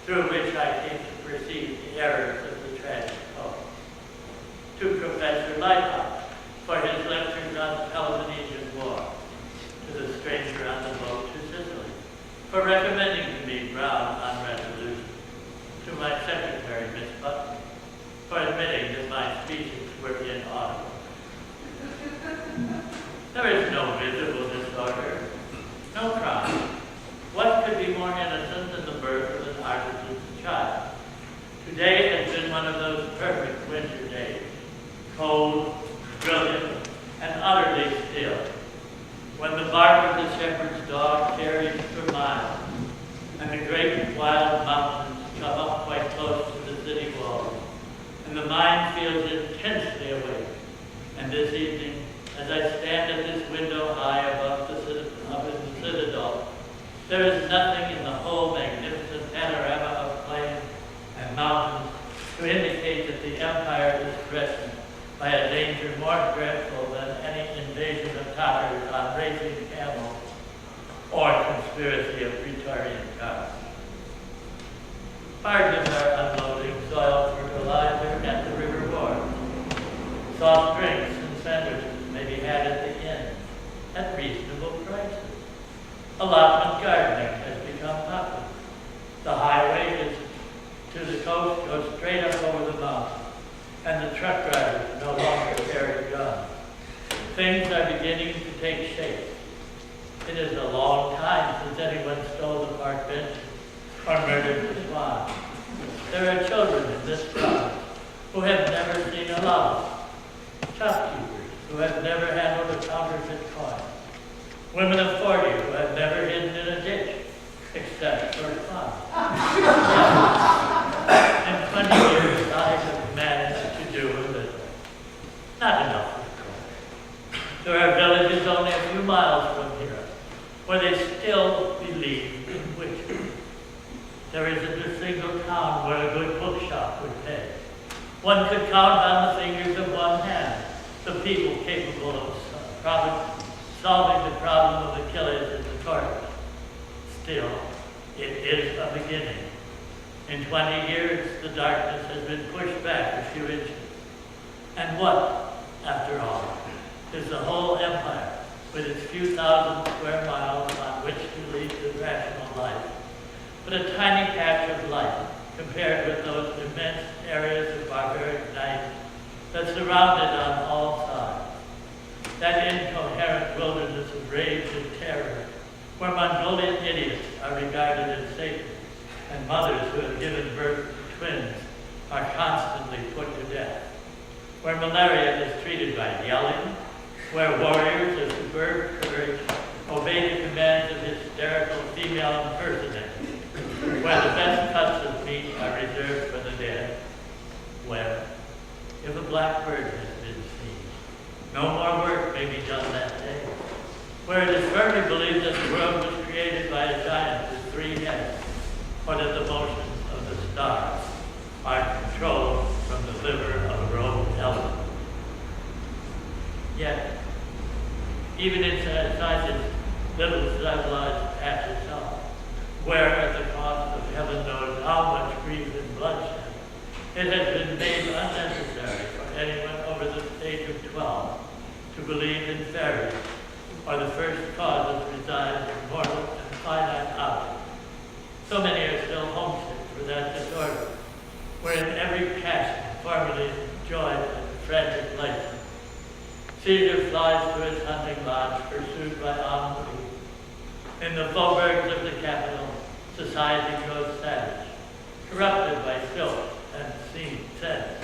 through which I came to perceive the errors of the tragic poem. To Professor Lighthouse, for his lectures on the Peloponnesian War. To the stranger on the boat to Sicily, for recommending to me ground on resolution. To my secretary, Miss Button, for admitting that my speeches were inaudible. There is no visible disorder, no crime. What could be more innocent than the birth of an artisan's child? Today has been one of those perfect winter days, cold, brilliant, and utterly still, when the bark of the shepherd's dog carries for miles, and the great wild mountains come up quite close to the city walls, and the mind feels intensely awake. And this evening, as I stand at this window high above the citadel, there is nothing in the whole magnificent panorama of plain and mountains to indicate that the empire is threatened by a danger more dreadful than any invasion of Tatars on racing camels or conspiracy of Praetorian guards. Barges are unloading soil fertilizer at the river wharf. Soft drinks and sandwiches may be had at the inn at reasonable prices. Allotment gardening has become popular. The highway is to the coast goes straight up over the mountain, and the truck drivers no longer carry guns. Things are beginning to take shape. It is a long time since anyone stole the park bench or murdered the swan. There are children in this province who have never seen a lava, shopkeepers who have never handled a counterfeit coin, women of 40 who have never hidden in a ditch, except for fun. In 20 years, I have managed to do a little. is only a few miles from here, where they still believe in witches. There isn't a single town where a good bookshop would pay. One could count on the fingers of one hand the people capable of solving the problem of the killers and the torturers. Still, it is a beginning. In 20 years, the darkness has been pushed back a few inches. And what, after all, is the whole empire with its few thousand square miles on which to lead the rational life, but a tiny patch of light compared with those immense areas of barbaric night that surround it on all sides? That incoherent wilderness of rage and terror, where Mongolian idiots are regarded as sacred, and mothers who have given birth to twins are constantly put to death, where malaria is treated by yelling, where warriors of superb courage obey the commands of hysterical female impersonators, where the best cuts of meat are reserved for the dead, where, if a blackbird has been seen, no more work may be done that day, where it is firmly believed that the world was created by a giant with 3 heads, or that the motions of the stars are controlled from the liver of a robed elephant. Yet, even in such little civilized patch itself, where at the cost of heaven knows how much grief and bloodshed, it has been made unnecessary for anyone over the age of 12 to believe in fairies, or the first causes reside in mortal and finite objects. So many are still homesick for that disorder, wherein every passion formerly enjoyed at the frantic lightning. Caesar flies to his hunting lodge, pursued by ennui. In the faubourgs of the capital, society grows savage, corrupted by filth and scent,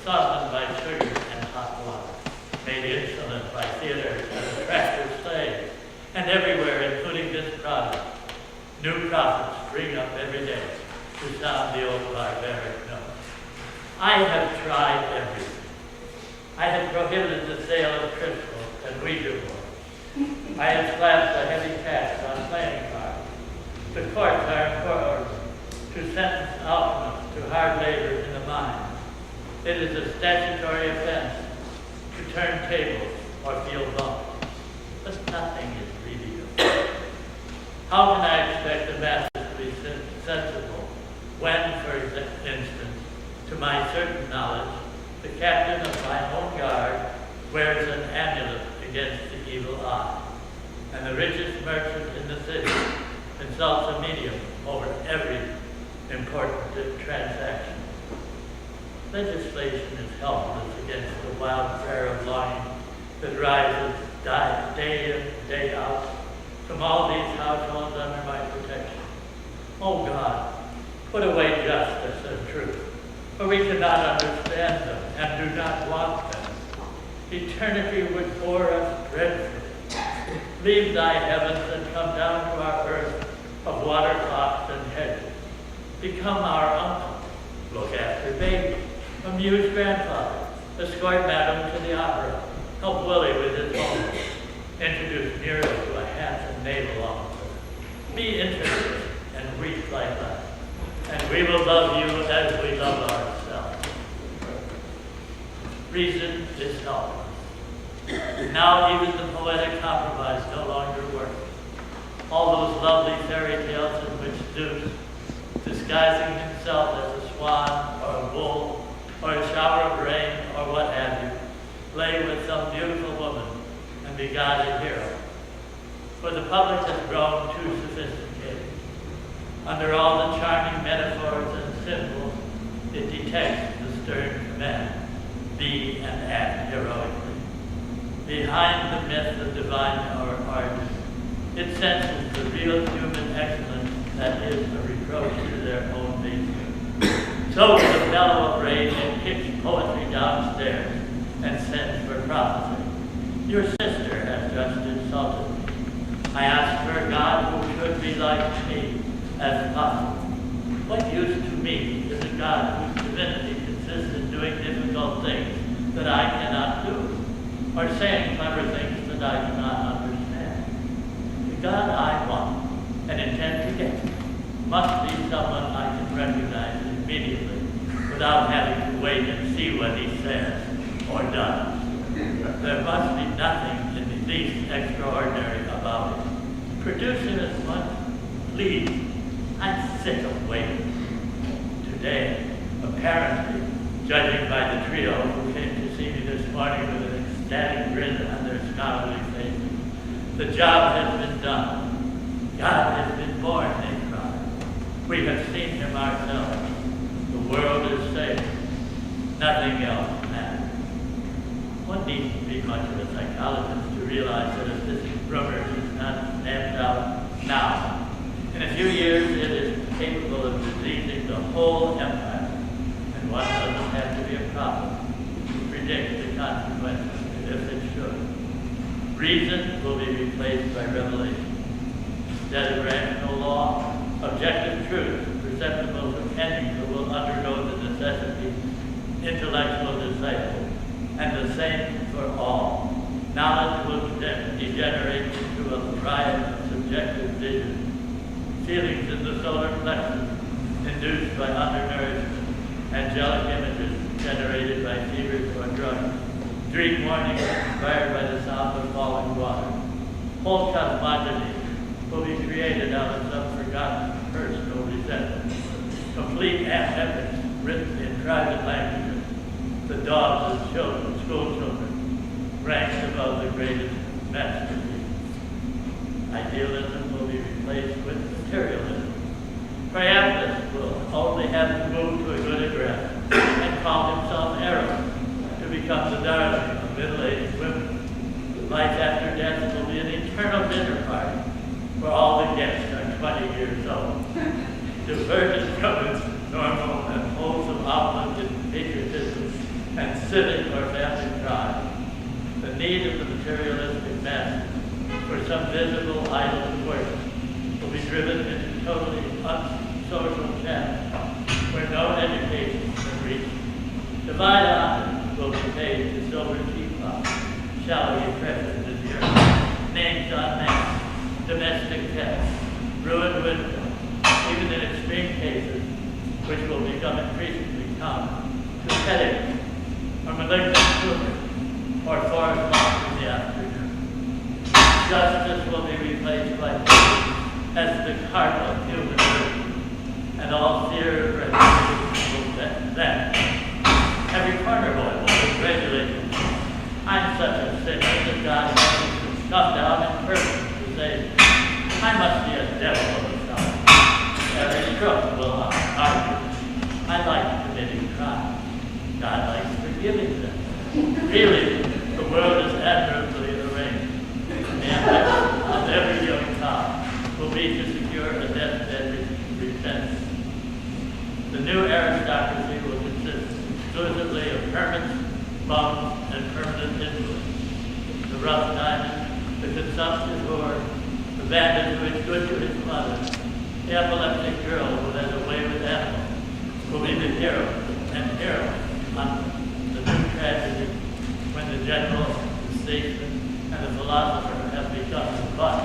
softened by sugar and hot water, made insolent by theaters and attractive slaves, and everywhere, including this province, new prophets spring up every day to sound the old barbaric note. I have tried everything. I have prohibited the sale of crystals and Ouija boards. I have slapped a heavy tax on playing cards. The courts are empowered to sentence alchemists to hard labor in the mines. It is a statutory offense to turn tables or feel bumped. But nothing is really offensive. How can I expect the masses to be sensible when, for instance, to my certain knowledge, the captain of my own guard wears an amulet against the evil eye, and the richest merchant in the city consults a medium over every important transaction? Legislation is helpless against the wild prayer of longing that rises day in, day out from all these households under my protection. Oh God, put away justice and truth, for we cannot understand them and do not want them. Eternity would bore us dreadfully. Leave thy heavens and come down to our earth of water clocks and hedges. Become our uncle, look after baby, amuse grandfather, escort madam to the opera, help Willie with his homework, introduce Nero to a handsome naval officer. Be interested and weep like us, and we will love you as we love ourselves. Reason is helpless. Now even the poetic compromise no longer works. All those lovely fairy tales in which Zeus, disguising himself as a swan or a bull or a shower of rain or what have you, lay with some beautiful woman and begot a hero. For the public has grown too sophisticated. Under all the charming metaphors and symbols, it detects the stern command, be and act heroically. Behind the myth of divine origin, it senses the real human excellence that is a reproach to their own nature. So with a bellow of rage, it kicks poetry downstairs and sends for prophecy. Your sister has just insulted me. I ask for a God who should be like me as possible. What use to me is a God whose divinity consists in doing difficult things that I cannot do, or saying clever things that I cannot understand. The God I want and intend to get must be someone I can recognize immediately without having to wait and see what he says or does. There must be nothing in the least extraordinary about it. Produce him at once, please. I'm sick of waiting. Today, apparently, judging by the trio who came to see me this morning with an ecstatic grin on their scholarly faces, the job has been done. God has been born, they cry. We have seen him ourselves. The world is saved. Nothing else matters. One needn't be much of a psychologist to realize that if this rumor is not stamped out now, in a few years it is capable of diseasing the whole empire, and one doesn't have to be a prophet to predict the consequences if it should. Reason will be replaced by revelation. Instead of rational law, objective truth, perceptible to any who will undergo the necessity, intellectual disciple, and the same for all. Knowledge will degenerate into a riot of subjective vision. Feelings in the solar plexus, induced by undernourishment, angelic images generated by fevers or drugs, dream warnings inspired by the sound of falling water. Whole cosmogony will be created out of some forgotten personal resentment. Complete epics written in private languages. The dogs of children, school children, ranked above the greatest masterpiece. Idealism will be replaced with materialism. Priapus will only have to move to a good address and call himself Eros to become the darling of middle-aged women. Life after death will be an eternal dinner party where all the guests are 20 years old. Diverted from its normal and wholesome outlook in patriotism and civic or family pride. The need of the materialistic masses for some visible idol of worship will be driven into totally unsocial channels where no education can reach. Divine honor will be paid to silver teapots, shallow impressions in the earth, names on names, domestic pets, ruined windows, even in extreme cases, which will become increasingly common, to petting, or malignant tumor, or forest loss in the afternoon. Justice will be replaced by faith as the cardinal of human virtue, and all fear of retribution will vanish. Every corner boy will congratulate me. I'm such a sinner that God has to come down in person to save me. I must be a devil of a son. Every crook will argue. I like committing crime. God likes forgiving them. Really, the world is admirably arranged. The ambition of every young cop will be to secure a deathbed repentance. The new aristocracy will consist exclusively of hermits, bums, and permanent influence. The rough diamond, the consumptive whore, the bandit who is good to his mother, the epileptic girl who has a way with animals, will be the hero and heroine on the new tragedy when the general, the statesman, and the philosopher have become the butt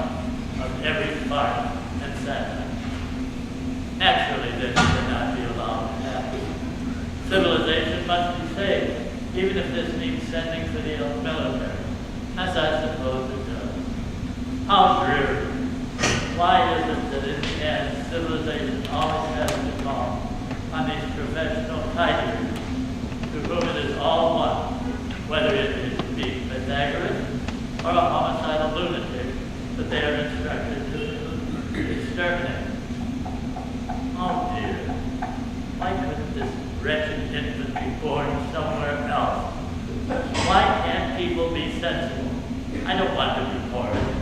of every farce and satire. Naturally, this cannot be allowed to happen. Civilization must be saved, even if this means sending for the military, as I suppose it does. How dreary. Why is it that in the end, civilization always has to call on these professional tidiers, to whom it is all one, whether it is to be Pythagoras or a homicidal lunatic that they are instructed to exterminate? Oh dear, why couldn't this wretched infant be born somewhere else? Why can't people be sensible? I don't want to be horrid.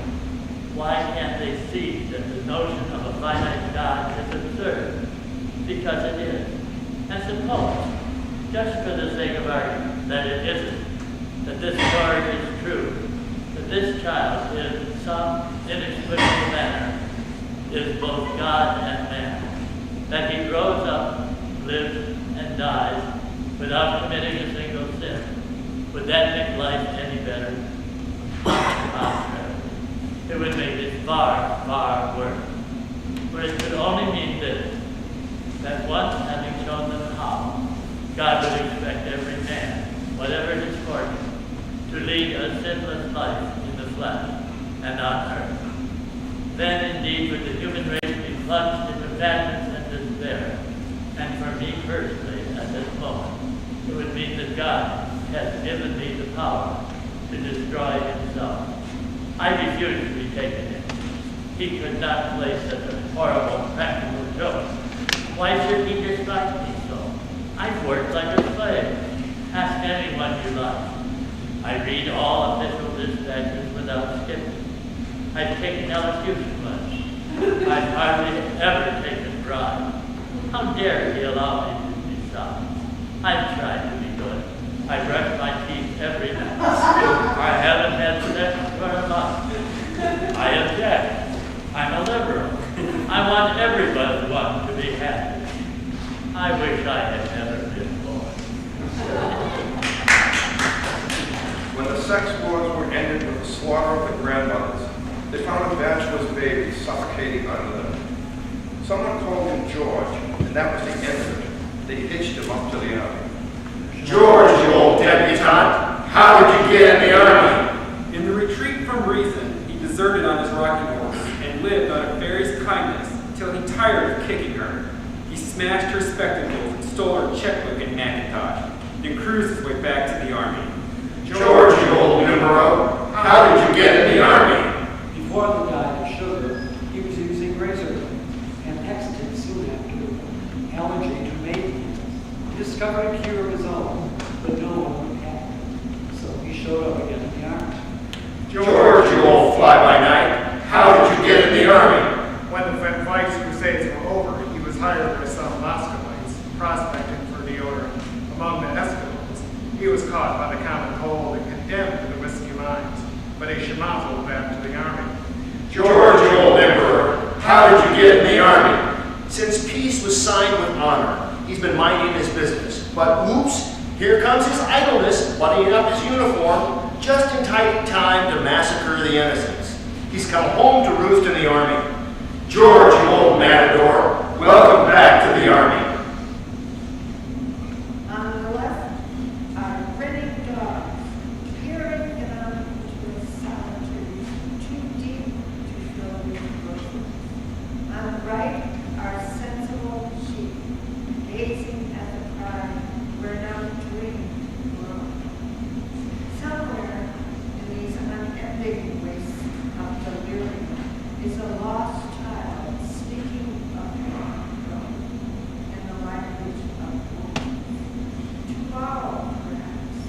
Why can't they see that the notion of a finite God is absurd? Because it is. And suppose, just for the sake of argument, that it isn't, that this story is true, that this child in some inexplicable manner is both God and man, that he grows up, lives, and dies without committing a single sin. Would that make life any better? contrary. It would make it far, far worse. For it could only mean this, that once having shown them how, God would expect every man, whatever his fortune, to lead a sinless life in the flesh and on earth. Then indeed would the human race be plunged into madness and despair. And for me personally, at this moment, it would mean that God has given me the power to destroy himself. I refuse to be taken in. He could not play such a horrible practical joke. Why should he distract me so? I've worked like a slave. Ask anyone you like. I read all official dispatches without skipping. I've taken elocution much. I've hardly ever taken bribe. How dare he allow me to be stopped? I've tried to be good. I brush my teeth every night. I haven't had sex for a month. I object. I'm a liberal. I want everyone to be happy. I wish I had never been born. When the sex wars were ended with the slaughter of the grandmothers, they found a bachelor's baby suffocating under them. Someone called him George, and that was the end of it. They hitched him up to the army. George, you old debutante, how did you get in the army? In the retreat from reason, he deserted on his rocking horse and lived on a fairy's kindness until he tired of kicking her. He smashed her spectacles and stole her checkbook and Macintosh, then cruised his way back to the army. George, you old numero, how did you get in the army? Before the diet of sugar, he was using razor blades and exited soon after allergy to maintenance. He discovered a cure of his own, but no one would have it. So he showed up again in the army. George, you old fly-by-night, how did you get in the army? When the Vice Crusades were over, he was hired by some Muscovites prospecting for deodorant. Among the Eskimos, he was caught by the common cold and condemned to the whiskey mines, but he schmozzled back to the army. George, you old emperor, how did you get in the army? Since peace was signed with honor, he's been minding his business. But whoops, here comes his idleness, buttoning up his uniform, just in time to massacre the innocents. He's come home to roost in the army. George, you old matador, welcome back to the army. On the left are grinning dogs, peering down into a solitude too deep to fill with roses. On the right are sensible sheep, gazing at the pride where no dream grows. Somewhere in these unending wastes of delirium is a lost child speaking of in the language of wounds. Tomorrow, perhaps,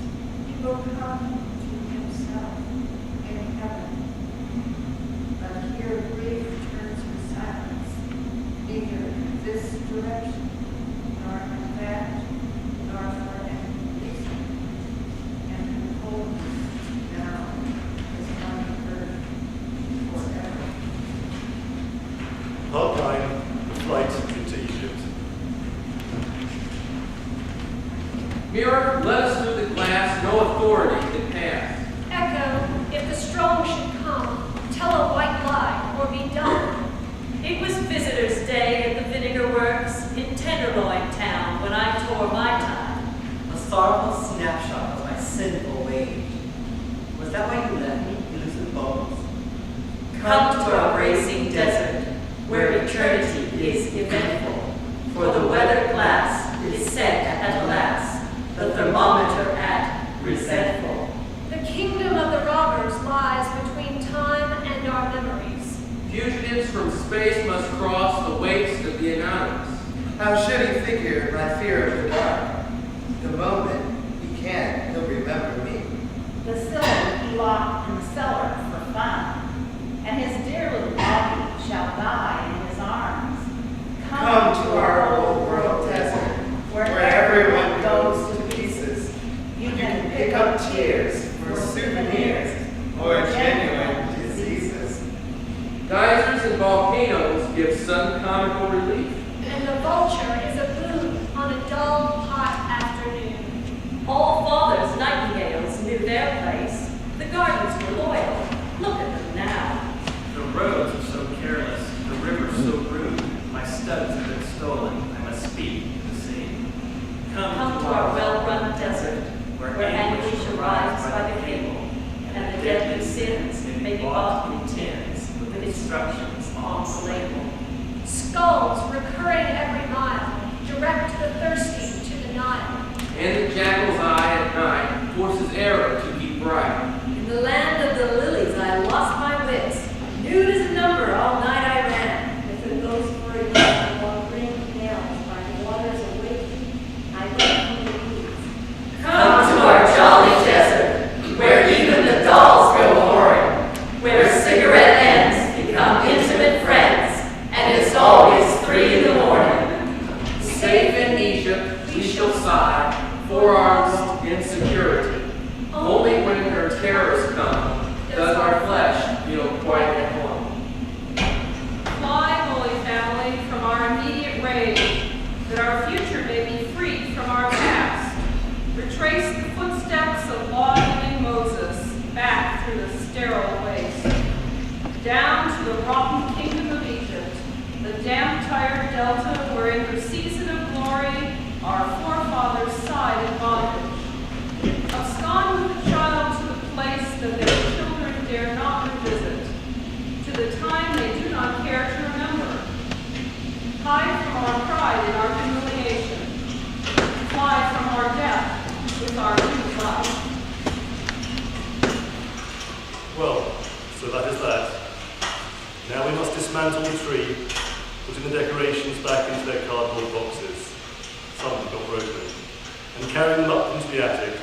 he will come to himself in heaven. But here grief turns to silence, neither in this direction, nor in that, nor for any reason. And who holds now is unheard forever. Part 9, the flight into Egypt. Mirror, let us through the glass, no authority can pass. Echo, if the strong should come, tell a white lie or be dumb. It was Visitor's Day at the Vinegar Works in Tenderloin Town when I tore my tie. A sorrowful snapshot of my sinful wage. Was that why you left me, elusive bones? Come to our racing desert, where eternity is eventful. For the weather glass is set at last, the thermometer at resentful. The kingdom of the robbers lies between time and our memories. Fugitives from space must cross the waste of the anonymous. How should he figure my fear of the dark? The moment he can, he'll remember me. The silver he locked in the cellar for fun, and his dear little body shall die in his arms. Come to our old world desert, where everyone goes to pieces. You can pick up tears for souvenirs or genuine diseases. Geysers and volcanoes give some comical relief. And the vulture is a boon on a dull, hot afternoon. All fathers' nightingales knew their place. The gardens were loyal. instructions on the label. Skulls recurring every mile, direct the thirsty to the Nile. And the jackal's eye at night forces arrow to keep bright. In the land of the lilies I lost my wits. Nude as a number all night I ran. With a ghost for a year along green canals by the waters awaking, I went from the weeds. Come to our jolly desert, where even the dolls go whoring, where cigarette ends become intimate friends, and it's always 3 in the morning. Safe in Egypt, we shall sigh, forearms in security. Only when her terrors come does our flesh feel quite at home. Fly, Holy Family, from our immediate rage, that our future may be freed from our past. Retrace the footsteps of law-giving Moses back through the sterile waste, down to the rotten kingdom of Egypt, the damp, tired delta where in her season of glory our forefathers sighed in bondage. Abscond with the child to the place that their children dare not revisit, to the time they do not care to remember. Hide from our pride in our humiliation. Fly from our death with our new life. Well, so that is that. Now we must dismantle the tree, putting the decorations back into their cardboard boxes. Some have got broken. And carry them up into the attic.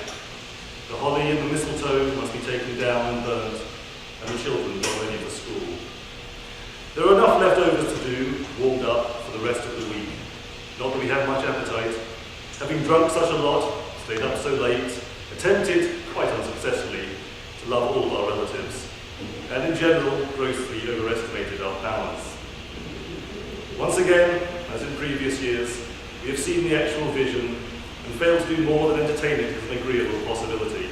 The holly and the mistletoe must be taken down and burnt, and the children got ready for school. There are enough leftovers to do, warmed up for the rest of the week. Not that we have much appetite. Having drunk such a lot, stayed up so late, attempted, quite unsuccessfully, to love all our relatives, and in general, grossly overestimated our powers. Once again, as in previous years, we have seen the actual vision and failed to do more than entertain it as an agreeable possibility.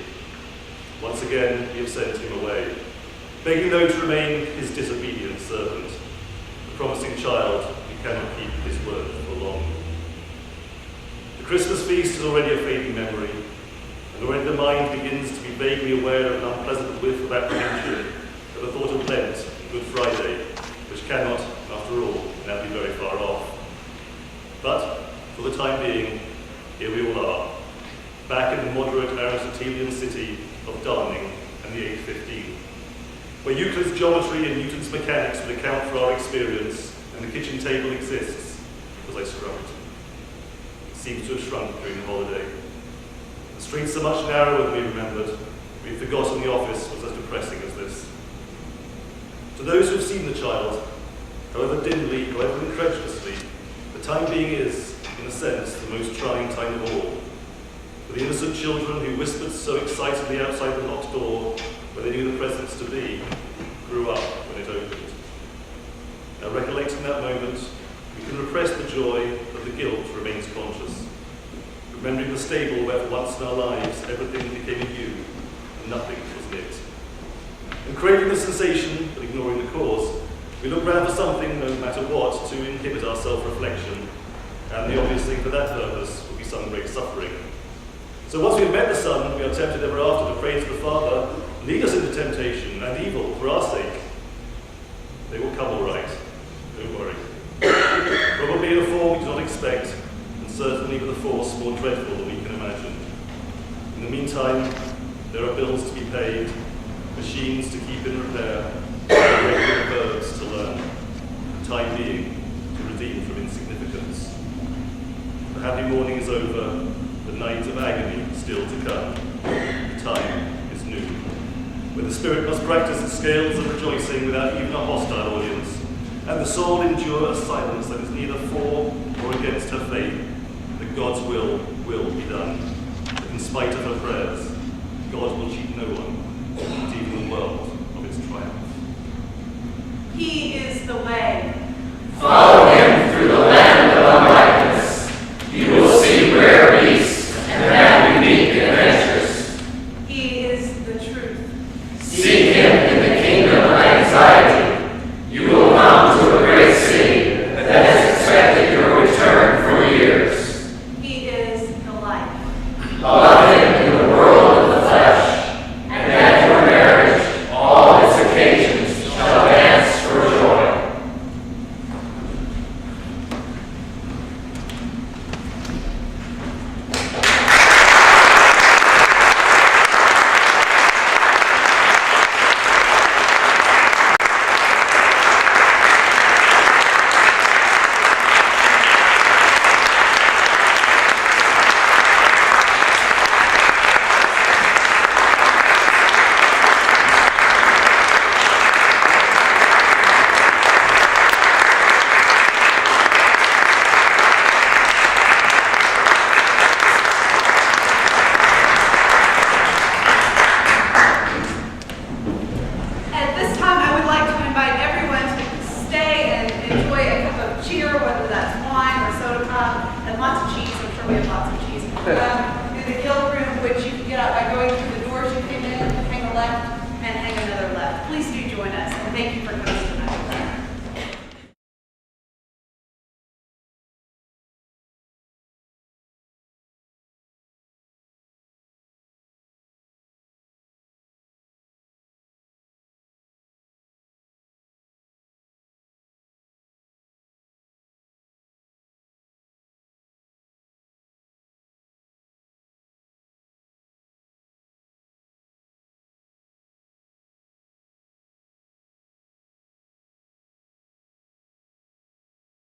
Once again, we have sent him away, begging though to remain his disobedient servant. The promising child who cannot keep his word for long. The Christmas feast is already a fading memory, and already the mind begins to be vaguely aware of an unpleasant whiff of apprehension at the thought of Lent and Good Friday, which cannot, after all, now be very far off. But, for the time being, here we all are, back in the moderate Aristotelian city of Darning and the 815, where Euclid's geometry and Newton's mechanics would account for our experience, and the kitchen table exists because I scrubbed. It seems to have shrunk during the holiday. The streets are much narrower than we remembered. We've forgotten the office was as depressing as this. To those who have seen the child, however dimly, however incredulously, the time being is, in a sense, the most trying time of all. For the innocent children who whispered so excitedly outside the locked door where they knew the presents to be, grew up when it opened. Now, recollecting that moment, we can repress the joy, but the guilt remains conscious. Remembering the stable where for once in our lives everything became a you and nothing was knit. And craving the sensation, but ignoring the cause, we look round for something, no matter what, to inhibit our self-reflection. And the obvious thing for that purpose would be some great suffering. So once we have met the Son, we are tempted ever after to pray to the Father, lead us into temptation and evil for our sake. They will come all right, don't worry. Probably in a form we do not expect, and certainly with a force more dreadful than we can imagine. In the meantime, there are bills to be paid, machines to keep in repair, and regular verbs to learn, time being to redeem from insignificance. The happy morning is over, the night of agony still to come. The time is noon, where the spirit must practice the scales of rejoicing without even a hostile audience, and the soul endure a silence that is neither for or against her faith, that God's will be done, that in spite of her prayers, God will cheat no one, not even the world, of its triumph. He is the way. Follow him through the land of unlikeness. You will see rare beasts and have unique adventures. He is the truth. Seek him in the kingdom of anxiety. You will come to a great city that has expected your return for years. He is the light. Love him in the world of the flesh, and at your marriage all its occasions shall dance for joy. thank you for coming tonight.